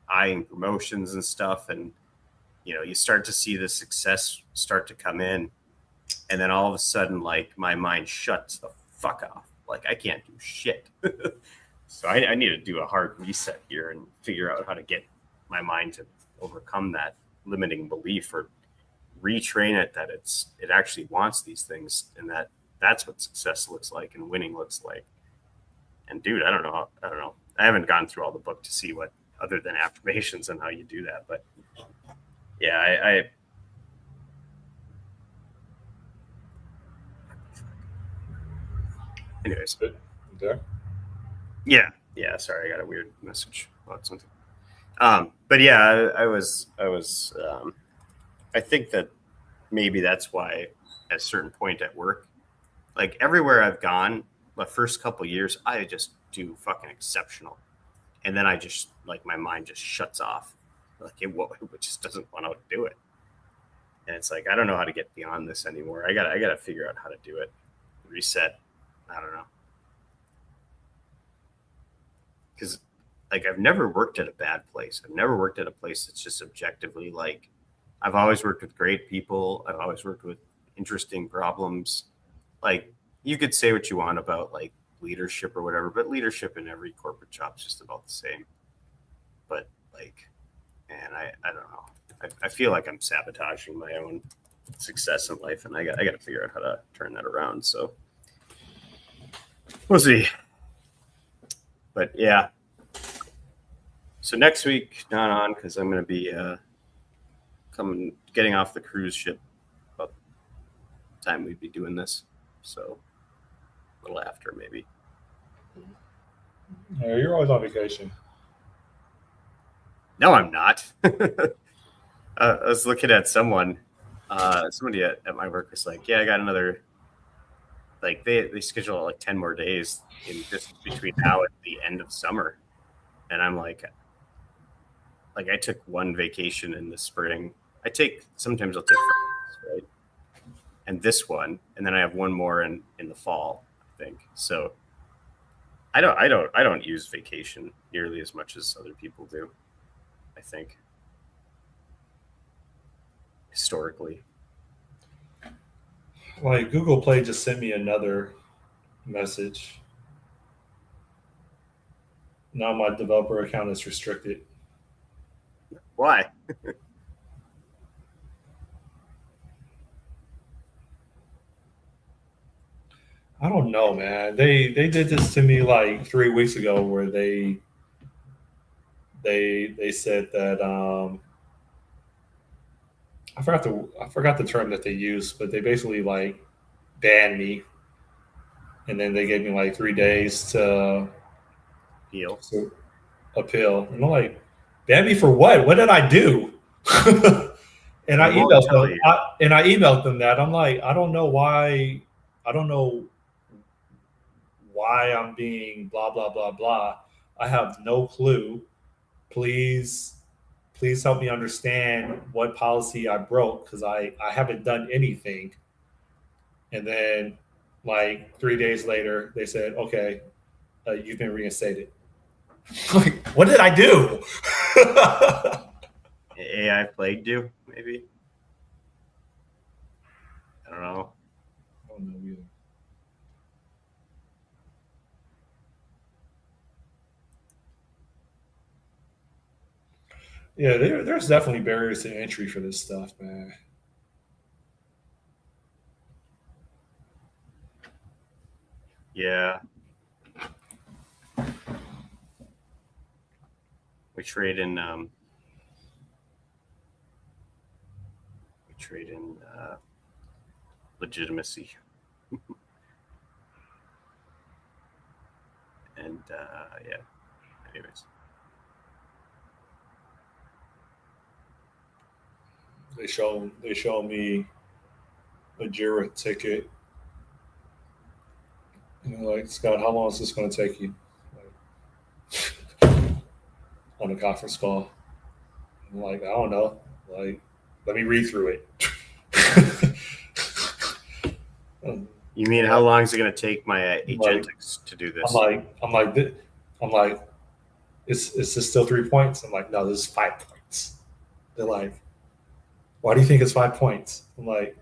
eyeing promotions and stuff. And, you start to see the success start to come in. And then all of a sudden, like, my mind shuts the fuck off. Like, I can't do shit. So I need to do a hard reset here and figure out how to get my mind to overcome that limiting belief, or retrain it that it actually wants these things, and that's what success looks like and winning looks like. And dude, I don't know. I haven't gone through all the book to see what, other than affirmations, and how you do that. But yeah, I anyways. There. Yeah. Sorry, I got a weird message about something. But yeah, I was. I think that maybe that's why, at a certain point at work, like everywhere I've gone, the first couple of years, I just do fucking exceptional, and then I just, like, my mind just shuts off, like it just doesn't want to do it, and it's like I don't know how to get beyond this anymore. I gotta figure out how to do it, reset. I don't know, because like I've never worked at a bad place. I've never worked at a place that's just objectively like. I've always worked with great people. I've always worked with interesting problems. Like, you could say what you want about like leadership or whatever, but leadership in every corporate job is just about the same. But like, man, I don't know. I feel like I'm sabotaging my own success in life, and I got to figure out how to turn that around. So we'll see. But yeah. So next week, not on, because I'm going to be getting off the cruise ship about the time we'd be doing this. So a little after, maybe. Yeah, you're always on vacation. No, I'm not. I was looking at somebody at my work was like, yeah, I got another, like they schedule like 10 more days in just between now and the end of summer. And I'm like I took one vacation in the spring. Sometimes I'll take Fridays, right? And this one, and then I have one more in the fall, I think. So I don't use vacation nearly as much as other people do, I think, historically. Like Google Play just sent me another message. Now my developer account is restricted. Why? I don't know, man. They did this to me like 3 weeks ago, where they said that I forgot the term that they used, but they basically like banned me, and then they gave me like 3 days to Heal. appeal. And I'm like, ban me for what? What did I do? And They I won't emailed tell them. you. I emailed them that I'm like, I don't know why. I don't know why I'm being blah blah blah blah. I have no clue. Please, please help me understand what policy I broke, because I haven't done anything. And then, like 3 days later, they said, okay, you've been reinstated. Like, what did I do? AI plagued you, maybe? I don't know. I don't know either. Yeah, there's definitely barriers to entry for this stuff, man. Yeah. We trade in legitimacy. And yeah. Anyways. They show me a Jira ticket. And they're like, Scott, how long is this going to take you? Like, on a conference call. I'm like, I don't know. Like, let me read through it. You mean how long is it going to take my agentics to do this? I'm like, is this still 3 points? I'm like, no, this is 5 points. They're like, why do you think it's 5 points? I'm like,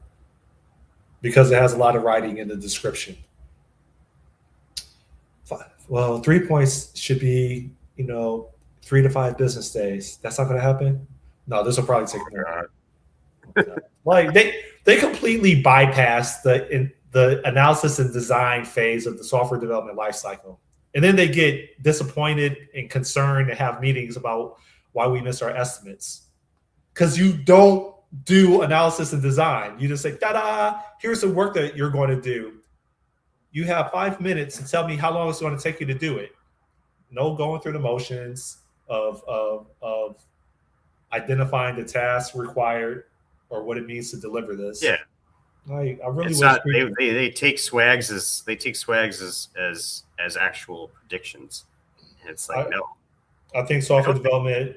because it has a lot of writing in the description. Well, 3 points should be, 3 to 5 business days. That's not going to happen. No, this will probably take more. Like they completely bypass the analysis and design phase of the software development lifecycle, and then they get disappointed and concerned and have meetings about why we miss our estimates because you don't do analysis and design. You just say, "Ta-da! Here's the work that you're going to do. You have 5 minutes to tell me how long it's going to take you to do it." No going through the motions of identifying the tasks required or what it means to deliver this. Yeah, I really it's wish not, they take swags as actual predictions, and it's like no. I think software development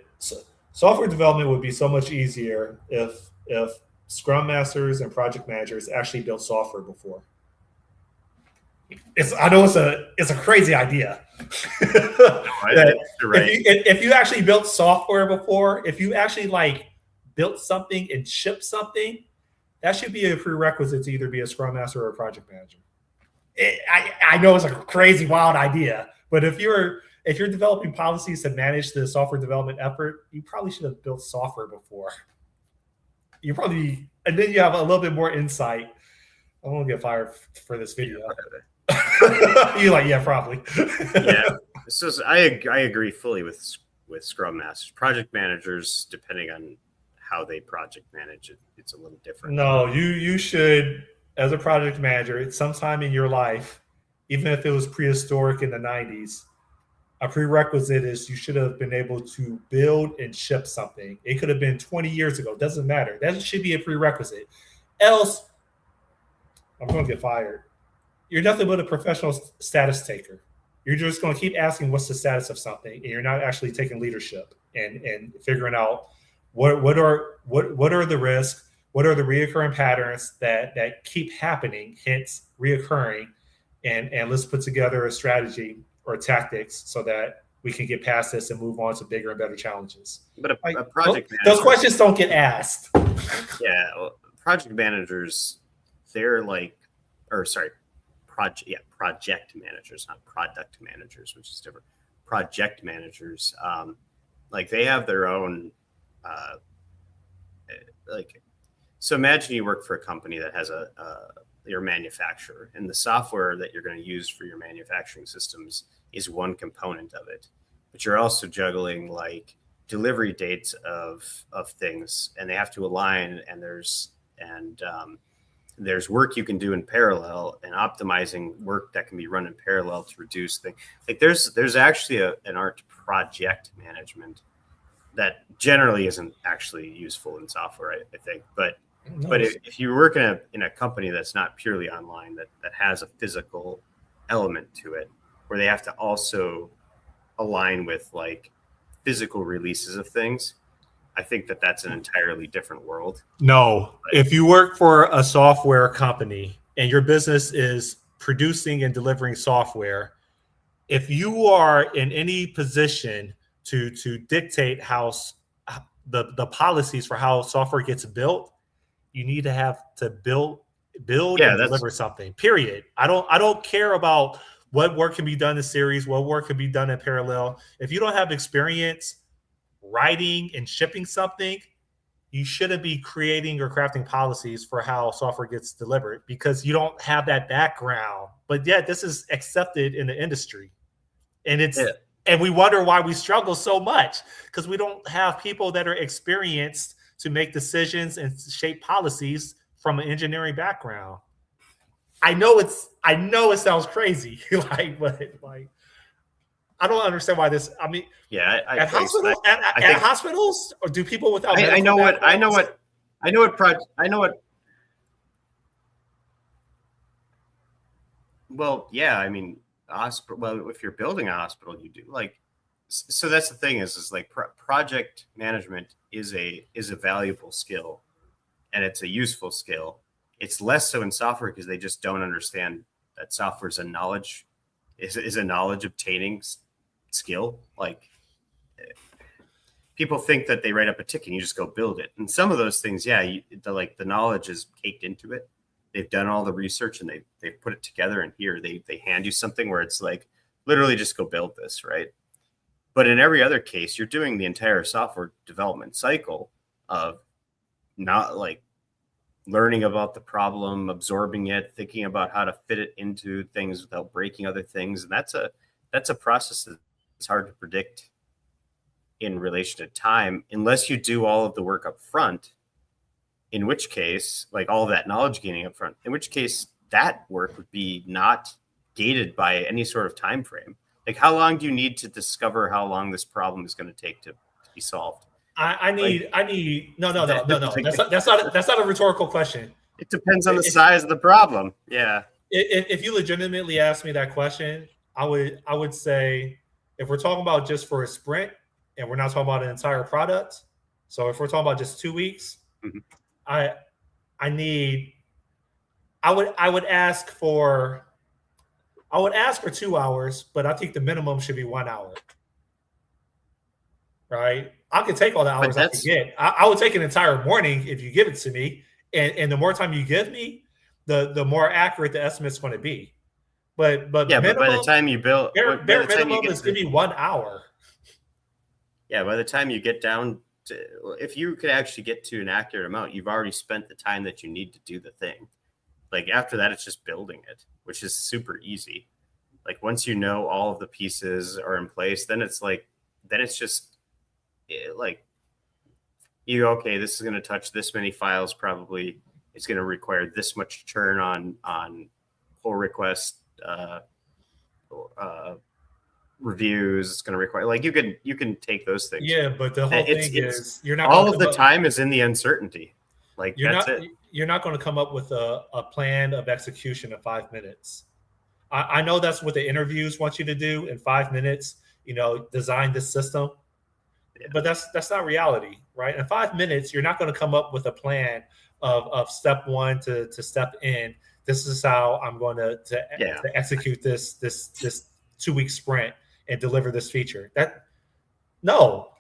would be so much easier if Scrum Masters and project managers actually built software before. I know it's a crazy idea. Right. If you actually built software before, if you actually built something and shipped something, that should be a prerequisite to either be a Scrum Master or a project manager. I know it's a crazy, wild idea, but if you're developing policies to manage the software development effort, you probably should have built software before. And then you have a little bit more insight. I won't get fired for this video. You're like, yeah, probably. Yeah. So I agree fully with Scrum Masters. Project managers, depending on how they project manage it, it's a little different. No, you should, as a project manager, sometime in your life, even if it was prehistoric in the 90s, a prerequisite is you should have been able to build and ship something. It could have been 20 years ago. Doesn't matter. That should be a prerequisite. Else, I'm going to get fired. You're nothing but a professional status taker. You're just going to keep asking what's the status of something, and you're not actually taking leadership and figuring out what are the risks, what are the reoccurring patterns that keep happening, hence reoccurring, and let's put together a strategy or tactics so that we can get past this and move on to bigger and better challenges. But a project manager, those questions don't get asked. Yeah, well, project managers, they're project managers, not product managers, which is different. Project managers, they have their own, so imagine you work for a company that has your manufacturer, and the software that you're going to use for your manufacturing systems is one component of it, but you're also juggling delivery dates of things, and they have to align, and there's work you can do in parallel and optimizing work that can be run in parallel to reduce things. There's actually an art to project management that generally isn't actually useful in software, I think. But if you work in a company that's not purely online, that has a physical element to it, where they have to also align with physical releases of things, I think that's an entirely different world. No, if you work for a software company and your business is producing and delivering software, if you are in any position to dictate how the policies for how software gets built, you need to have to build and deliver something. Period. I don't care about what work can be done in series, what work can be done in parallel. If you don't have experience writing and shipping something, you shouldn't be creating or crafting policies for how software gets delivered because you don't have that background. But yet this is accepted in the industry. And and we wonder why we struggle so much because we don't have people that are experienced to make decisions and shape policies from an engineering background. I know it sounds crazy, but I don't understand why this. I mean, yeah, at hospitals, or do people without? I know what I know what project. I know what. Well, yeah. I mean, hospital. Well, if you're building a hospital, you do like. So that's the thing is like project management is a valuable skill, and it's a useful skill. It's less so in software because they just don't understand that software is a knowledge is a knowledge obtaining skill. Like people think that they write up a ticket and you just go build it. And some of those things, yeah, the knowledge is caked into it. They've done all the research and they've put it together. And here they hand you something where it's like literally just go build this, right? But in every other case, you're doing the entire software development cycle of not like learning about the problem, absorbing it, thinking about how to fit it into things without breaking other things. And that's a process that's hard to predict in relation to time, unless you do all of the work up front, in which case, like all of that knowledge gaining up front, in which case that work would be not gated by any sort of time frame. Like how long do you need to discover how long this problem is going to take to be solved? I need no. That's not a rhetorical question. It depends on the size of the problem. Yeah. If you legitimately ask me that question, I would say if we're talking about just for a sprint and we're not talking about an entire product, so if we're talking about just 2 weeks, mm-hmm. I would ask for 2 hours, but I think the minimum should be 1 hour. Right? I can take all the hours I can get. I would take an entire morning if you give it to me. And the more time you give me, the more accurate the estimate's going to be. But yeah, minimum, but by the time you build, bare minimum is going to be 1 hour. Yeah, by the time you get down to, if you could actually get to an accurate amount, you've already spent the time that you need to do the thing. Like after that, it's just building it, which is super easy. Like once you know all of the pieces are in place, then it's just like okay, this is going to touch this many files. Probably it's going to require this much churn on pull request reviews. It's going to require like you can take those things. Yeah, but the whole thing is you're not all of the time is in the uncertainty. Like you're that's not it. You're not going to come up with a plan of execution in 5 minutes. I know that's what the interviews want you to do in 5 minutes. Design this system. Yeah. But that's not reality, right? In 5 minutes, you're not going to come up with a plan of step one to step in. This is how I'm going to execute this 2 week sprint and deliver this feature.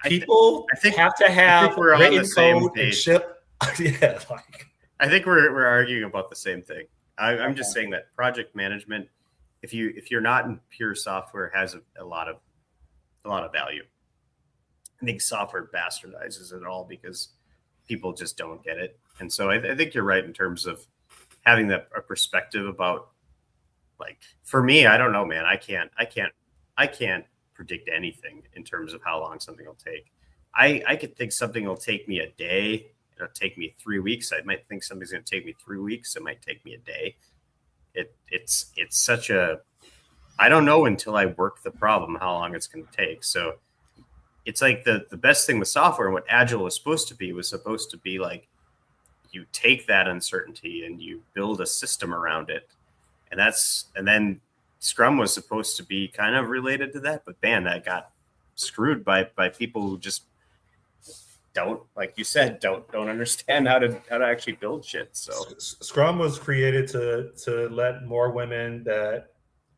People have to have written code and ship. Yeah, I think we're arguing about the same thing. I'm just saying that project management, if you're not in pure software, has a lot of value. I think software bastardizes it all because people just don't get it. And so I think you're right in terms of having a perspective about, like, for me, I don't know, man. I can't predict anything in terms of how long something will take. I could think something will take me a day. It'll take me 3 weeks. I might think something's going to take me 3 weeks. It might take me a day. It's such a, I don't know until I work the problem how long it's going to take. So it's like the best thing with software and what Agile was supposed to be like, you take that uncertainty and you build a system around it. And then Scrum was supposed to be kind of related to that, but man, that got screwed by people who just don't, like you said, don't understand how to actually build shit. So Scrum was created to let more women that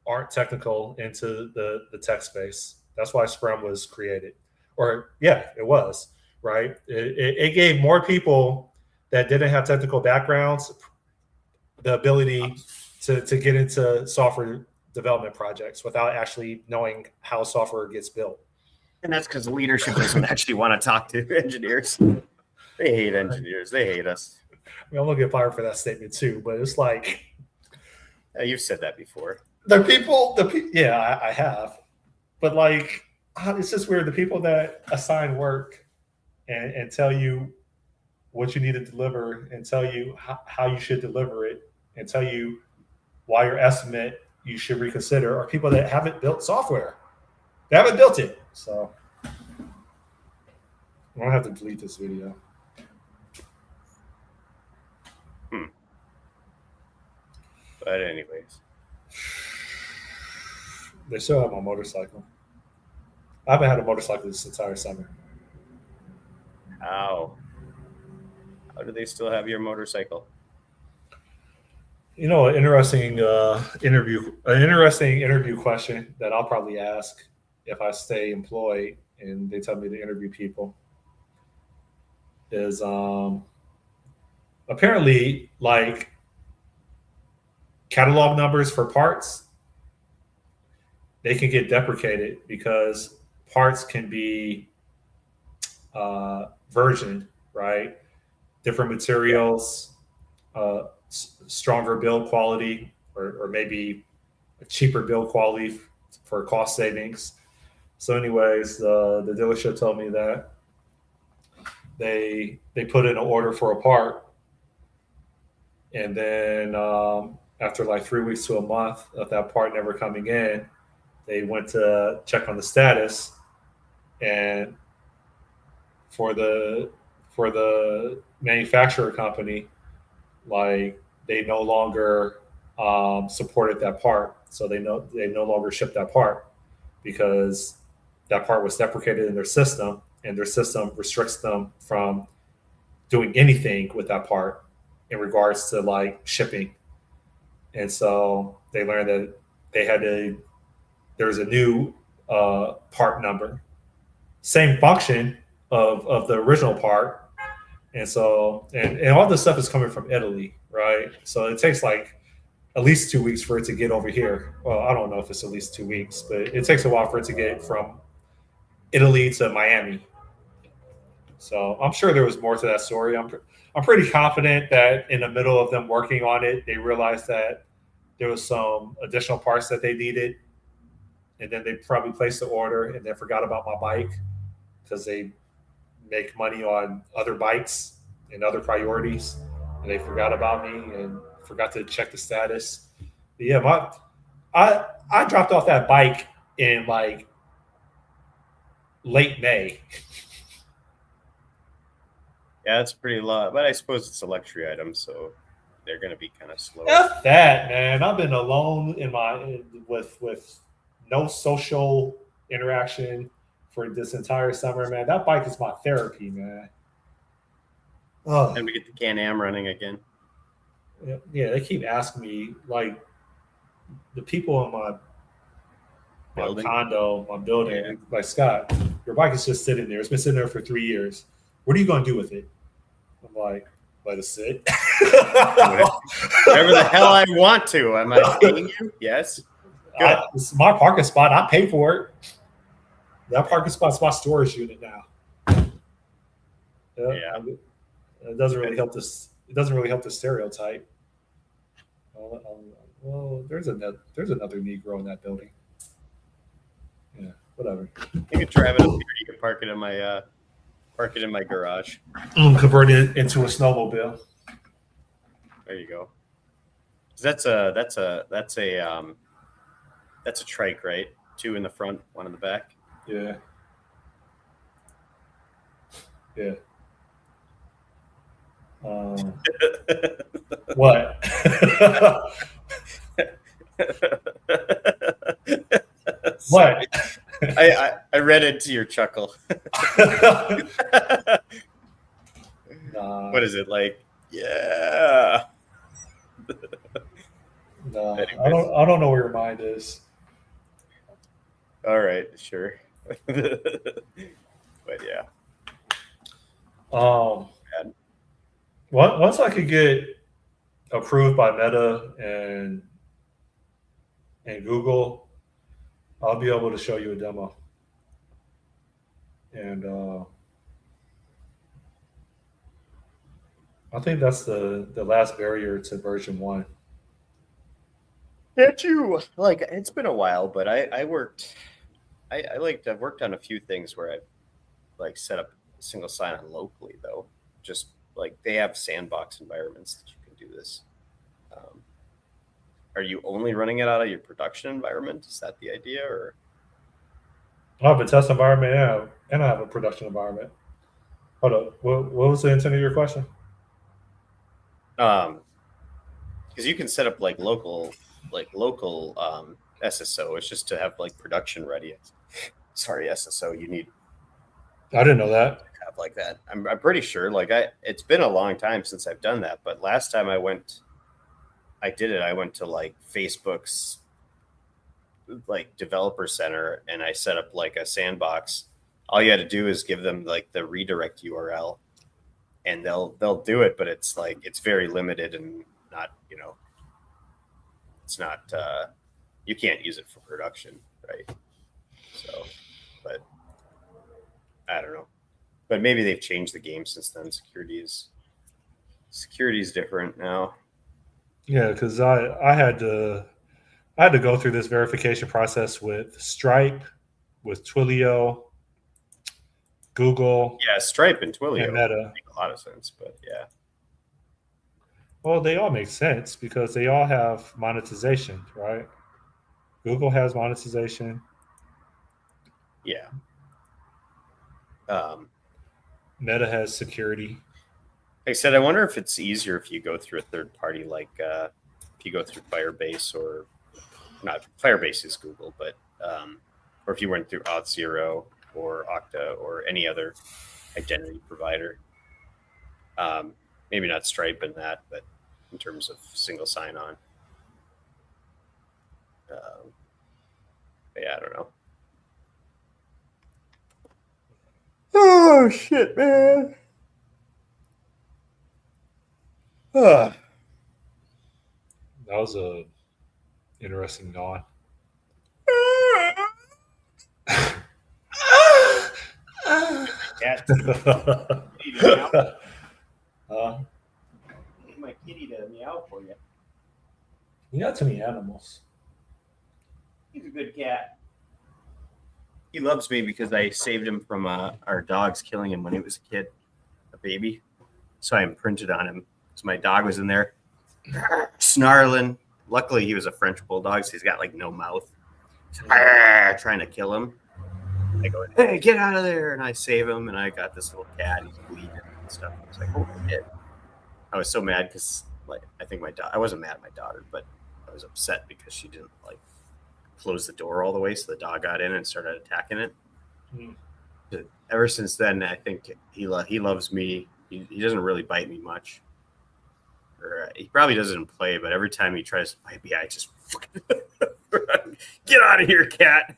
aren't technical into the tech space. That's why Scrum was created. Or yeah, it was, right? It gave more people that didn't have technical backgrounds the ability to get into software development projects without actually knowing how software gets built. And that's because leadership doesn't actually want to talk to engineers. They hate engineers. They hate us. I mean, I'm going to get fired for that statement too, but it's like... You've said that before. Yeah, I have. But like, it's just weird. The people that assign work and tell you what you need to deliver and tell you how you should deliver it and tell you why your estimate you should reconsider are people that haven't built software. They haven't built it. So I'm going to have to delete this video. But anyways, They still have my motorcycle. I haven't had a motorcycle this entire summer. how do they still have your motorcycle? You know, an interesting interview question that I'll probably ask if I stay employed and they tell me to interview people is apparently like catalog numbers for parts they can get deprecated because parts can be versioned, right? Different materials, stronger build quality, or maybe a cheaper build quality for cost savings. So, anyways, the dealership told me that they put in an order for a part, and then after like 3 weeks to a month of that part never coming in, they went to check on the status, and for the manufacturer company, like they no longer supported that part, so they no longer shipped that part because that part was deprecated in their system, and their system restricts them from doing anything with that part in regards to like shipping. And so they learned that they had to. There's a new part number, same function of the original part, and so and all this stuff is coming from Italy, right? So it takes like at least 2 weeks for it to get over here. Well, I don't know if it's at least 2 weeks, but it takes a while for it to get from Italy to Miami. So I'm sure there was more to that story. I'm pretty confident that in the middle of them working on it, they realized that there was some additional parts that they needed, and then they probably placed the order and then forgot about my bike because they make money on other bikes and other priorities, and they forgot about me and forgot to check the status. But yeah, I dropped off that bike in like late May. Yeah, it's pretty low, but I suppose it's a luxury item, so they're going to be kind of slow. F that, man. I've been alone with no social interaction for this entire summer, man. That bike is my therapy, man. Oh, Time to get the Can-Am running again. yeah, they keep asking me, like, the people in my Building? condo, my building, Yeah. like, Scott, your bike is just sitting there. It's been sitting there for 3 years. What are you going to do with it? I'm like, let it sit. Whatever the hell I want to. Am I paying you? Yes. Good. It's my parking spot. I pay for it. That parking spot's my storage unit now. Yeah. It doesn't really help this. It doesn't really help the stereotype. Well, there's another Negro in that building. Yeah, whatever. You can drive it up here. You can park it in my garage. Convert it into a snowmobile. There you go. That's a trike, right? 2 in the front, 1 in the back. Yeah. Yeah. What? What? I read into your chuckle. Nah, What is it like? Yeah. nah, Anyways. I don't know where your mind is. All right, sure. But yeah. Once I could get approved by Meta and Google, I'll be able to show you a demo. And I think that's the last barrier to version 1. Can't you like? It's been a while, but I've worked on a few things where I've like set up single sign-on locally though. Just like they have sandbox environments that you can do this. Are you only running it out of your production environment? Is that the idea, or? I have a test environment and I have a production environment. Hold up. What was the intent of your question? Because you can set up like local SSO. It's just to have like production ready. Sorry, SSO. You need I didn't know that. have like that. I'm pretty sure. Like it's been a long time since I've done that. But last time I did it. I went to like Facebook's like developer center and I set up like a sandbox. All you had to do is give them like the redirect URL, and they'll do it. But it's like it's very limited and not it's not you can't use it for production, right? So, but I don't know. But maybe they've changed the game since then. Security is different now. Yeah, because I had to go through this verification process with Stripe, with Twilio, Google, Yeah, Stripe and Twilio and Meta. make a lot of sense, but yeah. Well, they all make sense because they all have monetization, right? Google has monetization. Yeah. Meta has security. Like I said, I wonder if it's easier if you go through a third party, like if you go through Firebase or not. Firebase is Google, but or if you went through Auth0 or Okta or any other identity provider. Maybe not Stripe in that, but in terms of single sign-on. Yeah, I don't know. Oh shit, man. That was a interesting yawn. Cat, my kitty to meow for you. You got too many animals. He's a good cat. He loves me because I saved him from our dogs killing him when he was a kid, a baby. So I imprinted on him. So my dog was in there snarling. Luckily, he was a French bulldog, so he's got like no mouth. Trying to kill him. I go, hey, get out of there. And I save him. And I got this little cat. He's bleeding and stuff. I was like, oh, shit. I was so mad because like I think I wasn't mad at my daughter, but I was upset because she didn't like close the door all the way, so the dog got in and started attacking it. Ever since then, I think he loves me. He doesn't really bite me much, or he probably doesn't play. But every time he tries to bite me, I just get out of here, cat.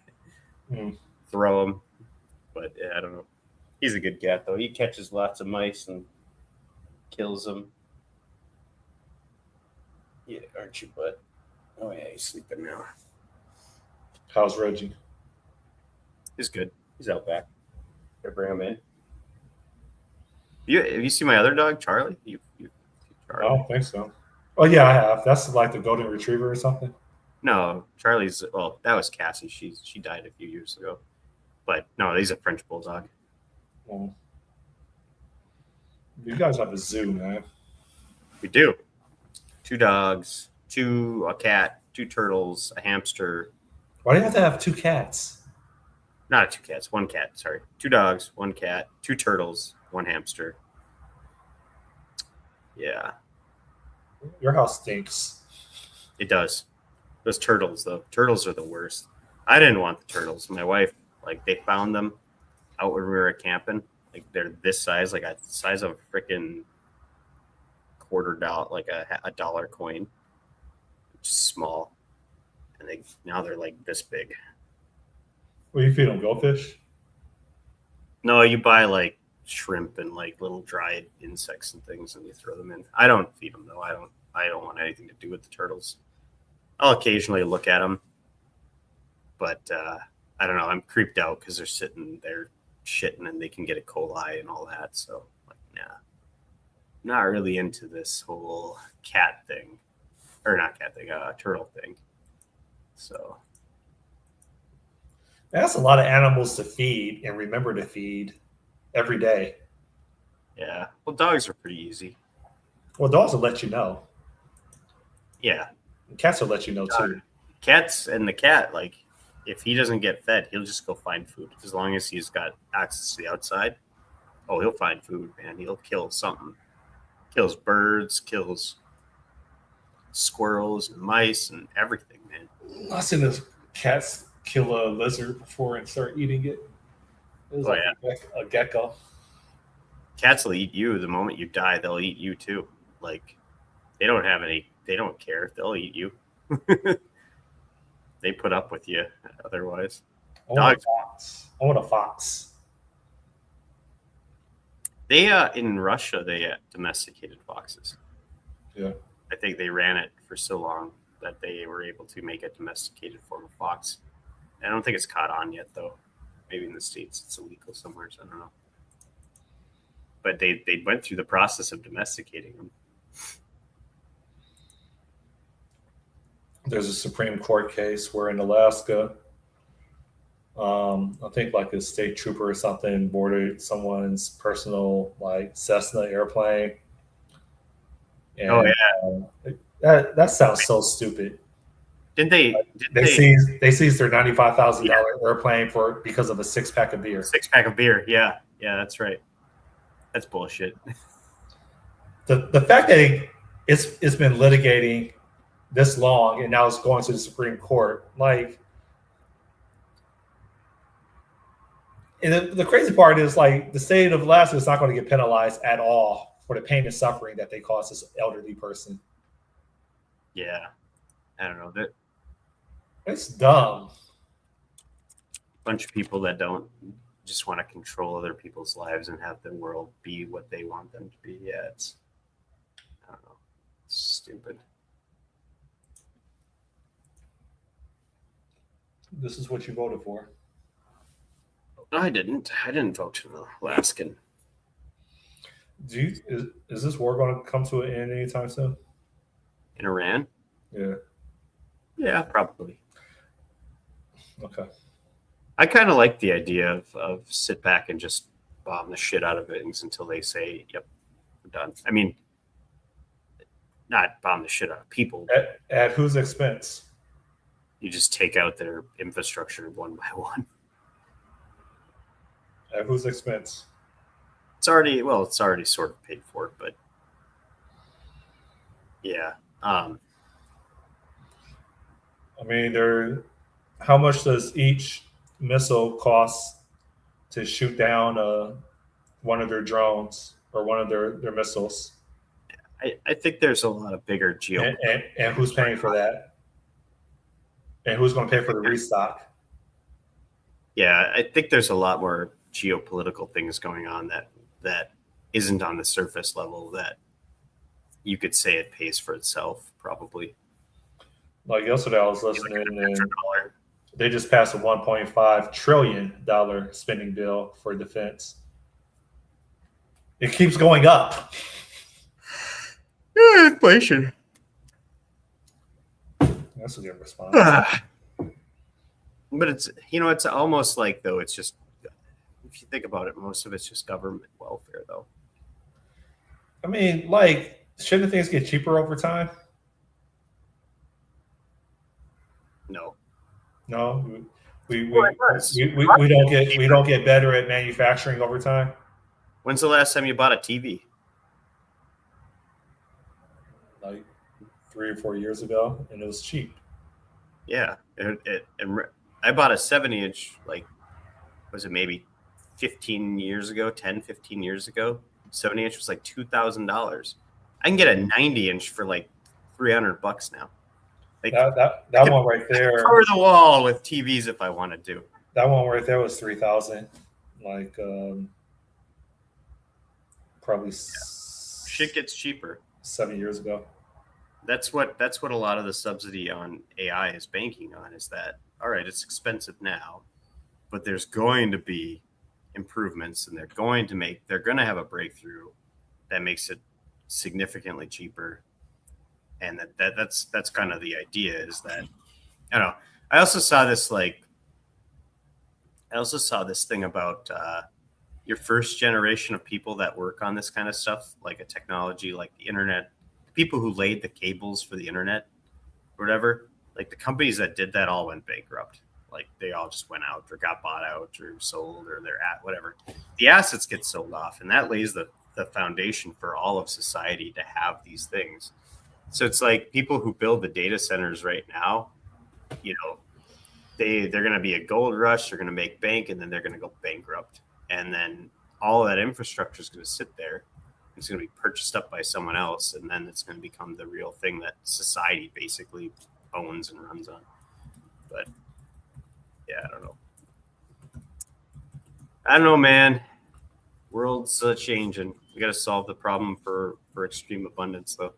Throw him. But yeah, I don't know. He's a good cat though. He catches lots of mice and kills them. Yeah, aren't you, bud? Oh yeah, he's sleeping now. How's Reggie? He's good. He's out back. Gotta bring him in. Have you seen my other dog, Charlie? Charlie? I don't think so. Oh yeah, I have. That's like the golden retriever or something. No, Charlie's. Well, that was Cassie. She died a few years ago. But no, he's a French bulldog. Well, you guys have a zoo, man. We do. 2 dogs, a cat, 2 turtles, a hamster. Why do you have to have 2 cats? Not 2 cats, 1 cat. Sorry, 2 dogs, 1 cat, 2 turtles, 1 hamster. Yeah. Your house stinks. It does. Those turtles, though. Turtles are the worst. I didn't want the turtles. My wife, like, they found them out when we were camping. Like, they're this size, like a size of a freaking $quarter, like a dollar coin. Just small. And now they're like this big. Well, you feed them goldfish? No, you buy like shrimp and like little dried insects and things, and you throw them in. I don't feed them though. I don't want anything to do with the turtles. I'll occasionally look at them, but I don't know. I'm creeped out because they're sitting there shitting and they can get E. coli and all that. So like, nah, not really into this whole cat thing, or not cat thing, turtle thing. So that's a lot of animals to feed and remember to feed every day. Yeah. Well, dogs are pretty easy. Well, dogs will let you know. Yeah. And cats will let you know too. Cats and the cat, like, if he doesn't get fed, he'll just go find food. As long as he's got access to the outside, he'll find food, man. He'll kill something. Kills birds, kills squirrels and mice and everything, man. I seen this cats kill a lizard before and start eating it. It was Oh like yeah, a gecko. cats will eat you the moment you die. They'll eat you too. Like they don't have any. They don't care. They'll eat you. They put up with you otherwise. I want a Dogs. fox. I want a fox. They in Russia they domesticated foxes. Yeah. I think they ran it for so long that they were able to make a domesticated form of fox. I don't think it's caught on yet though. Maybe in the States it's illegal somewhere. So I don't know. But they went through the process of domesticating them. There's a Supreme Court case where in Alaska, I think like a state trooper or something boarded someone's personal like Cessna airplane. And Oh yeah. that sounds so stupid. Didn't they? They seized their $95,000 airplane because of a 6-pack of beer. 6-pack of beer. Yeah, that's right. That's bullshit. The fact that it's been litigating this long and now it's going to the Supreme Court, like, and the crazy part is like the state of Alaska is not going to get penalized at all for the pain and suffering that they caused this elderly person. Yeah, I don't know. That It's dumb. bunch of people that don't just want to control other people's lives and have the world be what they want them to be. Yeah, it's I don't know. It's stupid. This is what you voted for. No, I didn't. I didn't vote for the Alaskan. Is this war going to come to an end anytime soon? In Iran? Yeah. Yeah, probably. Okay. I kind of like the idea of sit back and just bomb the shit out of things until they say, yep, we're done. I mean, not bomb the shit out of people. At whose expense? You just take out their infrastructure one by one. At whose expense? It's already sort of paid for, but yeah. I mean, how much does each missile cost to shoot down one of their drones or one of their missiles? I think there's a lot of bigger and who's paying for that? And who's going to pay for the restock? Yeah, I think there's a lot more geopolitical things going on that isn't on the surface level that you could say it pays for itself, probably. Like yesterday, I was listening, and they just passed a $1.5 trillion spending bill for defense. It keeps going up. Yeah, inflation. That's a good response. But it's almost like though it's just, if you think about it, most of it's just government welfare though. I mean, like, shouldn't things get cheaper over time? No, we don't get better at manufacturing over time. When's the last time you bought a TV? Like 3 or 4 years ago, and it was cheap. Yeah, and I bought a 70-inch, like, was it maybe 15 years ago, 10, 15 years ago? 70-inch was like $2,000. I can get a 90-inch for like $300 now. Like that one right there. Cover the wall with TVs if I wanted to. That one right there was $3,000. Like probably shit gets cheaper. 7 years ago. That's what a lot of the subsidy on AI is banking on, is that, all right, it's expensive now, but there's going to be improvements, and they're going to have a breakthrough that makes it significantly cheaper. And that's kind of the idea, is that, I don't know. I also saw this thing about your first generation of people that work on this kind of stuff, like a technology, like the internet, people who laid the cables for the internet or whatever, like the companies that did that all went bankrupt. Like they all just went out or got bought out or sold, or they're at whatever. The assets get sold off, and that lays the the foundation for all of society to have these things. So it's like people who build the data centers right now, you know, they're going to be a gold rush, they're going to make bank, and then they're going to go bankrupt. And then all of that infrastructure is going to sit there. It's going to be purchased up by someone else, and then it's going to become the real thing that society basically owns and runs on. But yeah, I don't know, man. World's changing. We got to solve the problem for extreme abundance, though.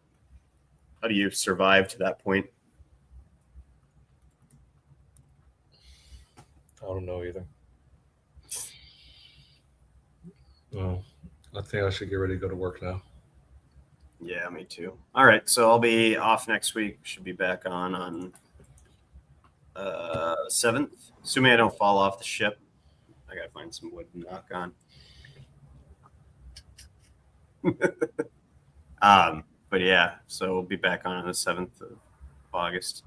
How do you survive to that point? I don't know either. Well, I think I should get ready to go to work now. Yeah, me too. All right, so I'll be off next week. Should be back on 7th, assuming I don't fall off the ship. I gotta find some wood to knock on. But yeah, so we'll be back on the 7th of August.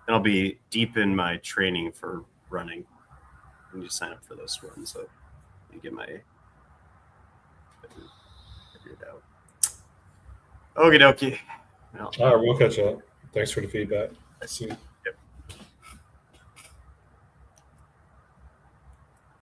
And I'll be deep in my training for running. I need to sign up for this one, so you get my figured out. Okie dokie. Well, All right, we'll catch up. Thanks for the feedback. I see.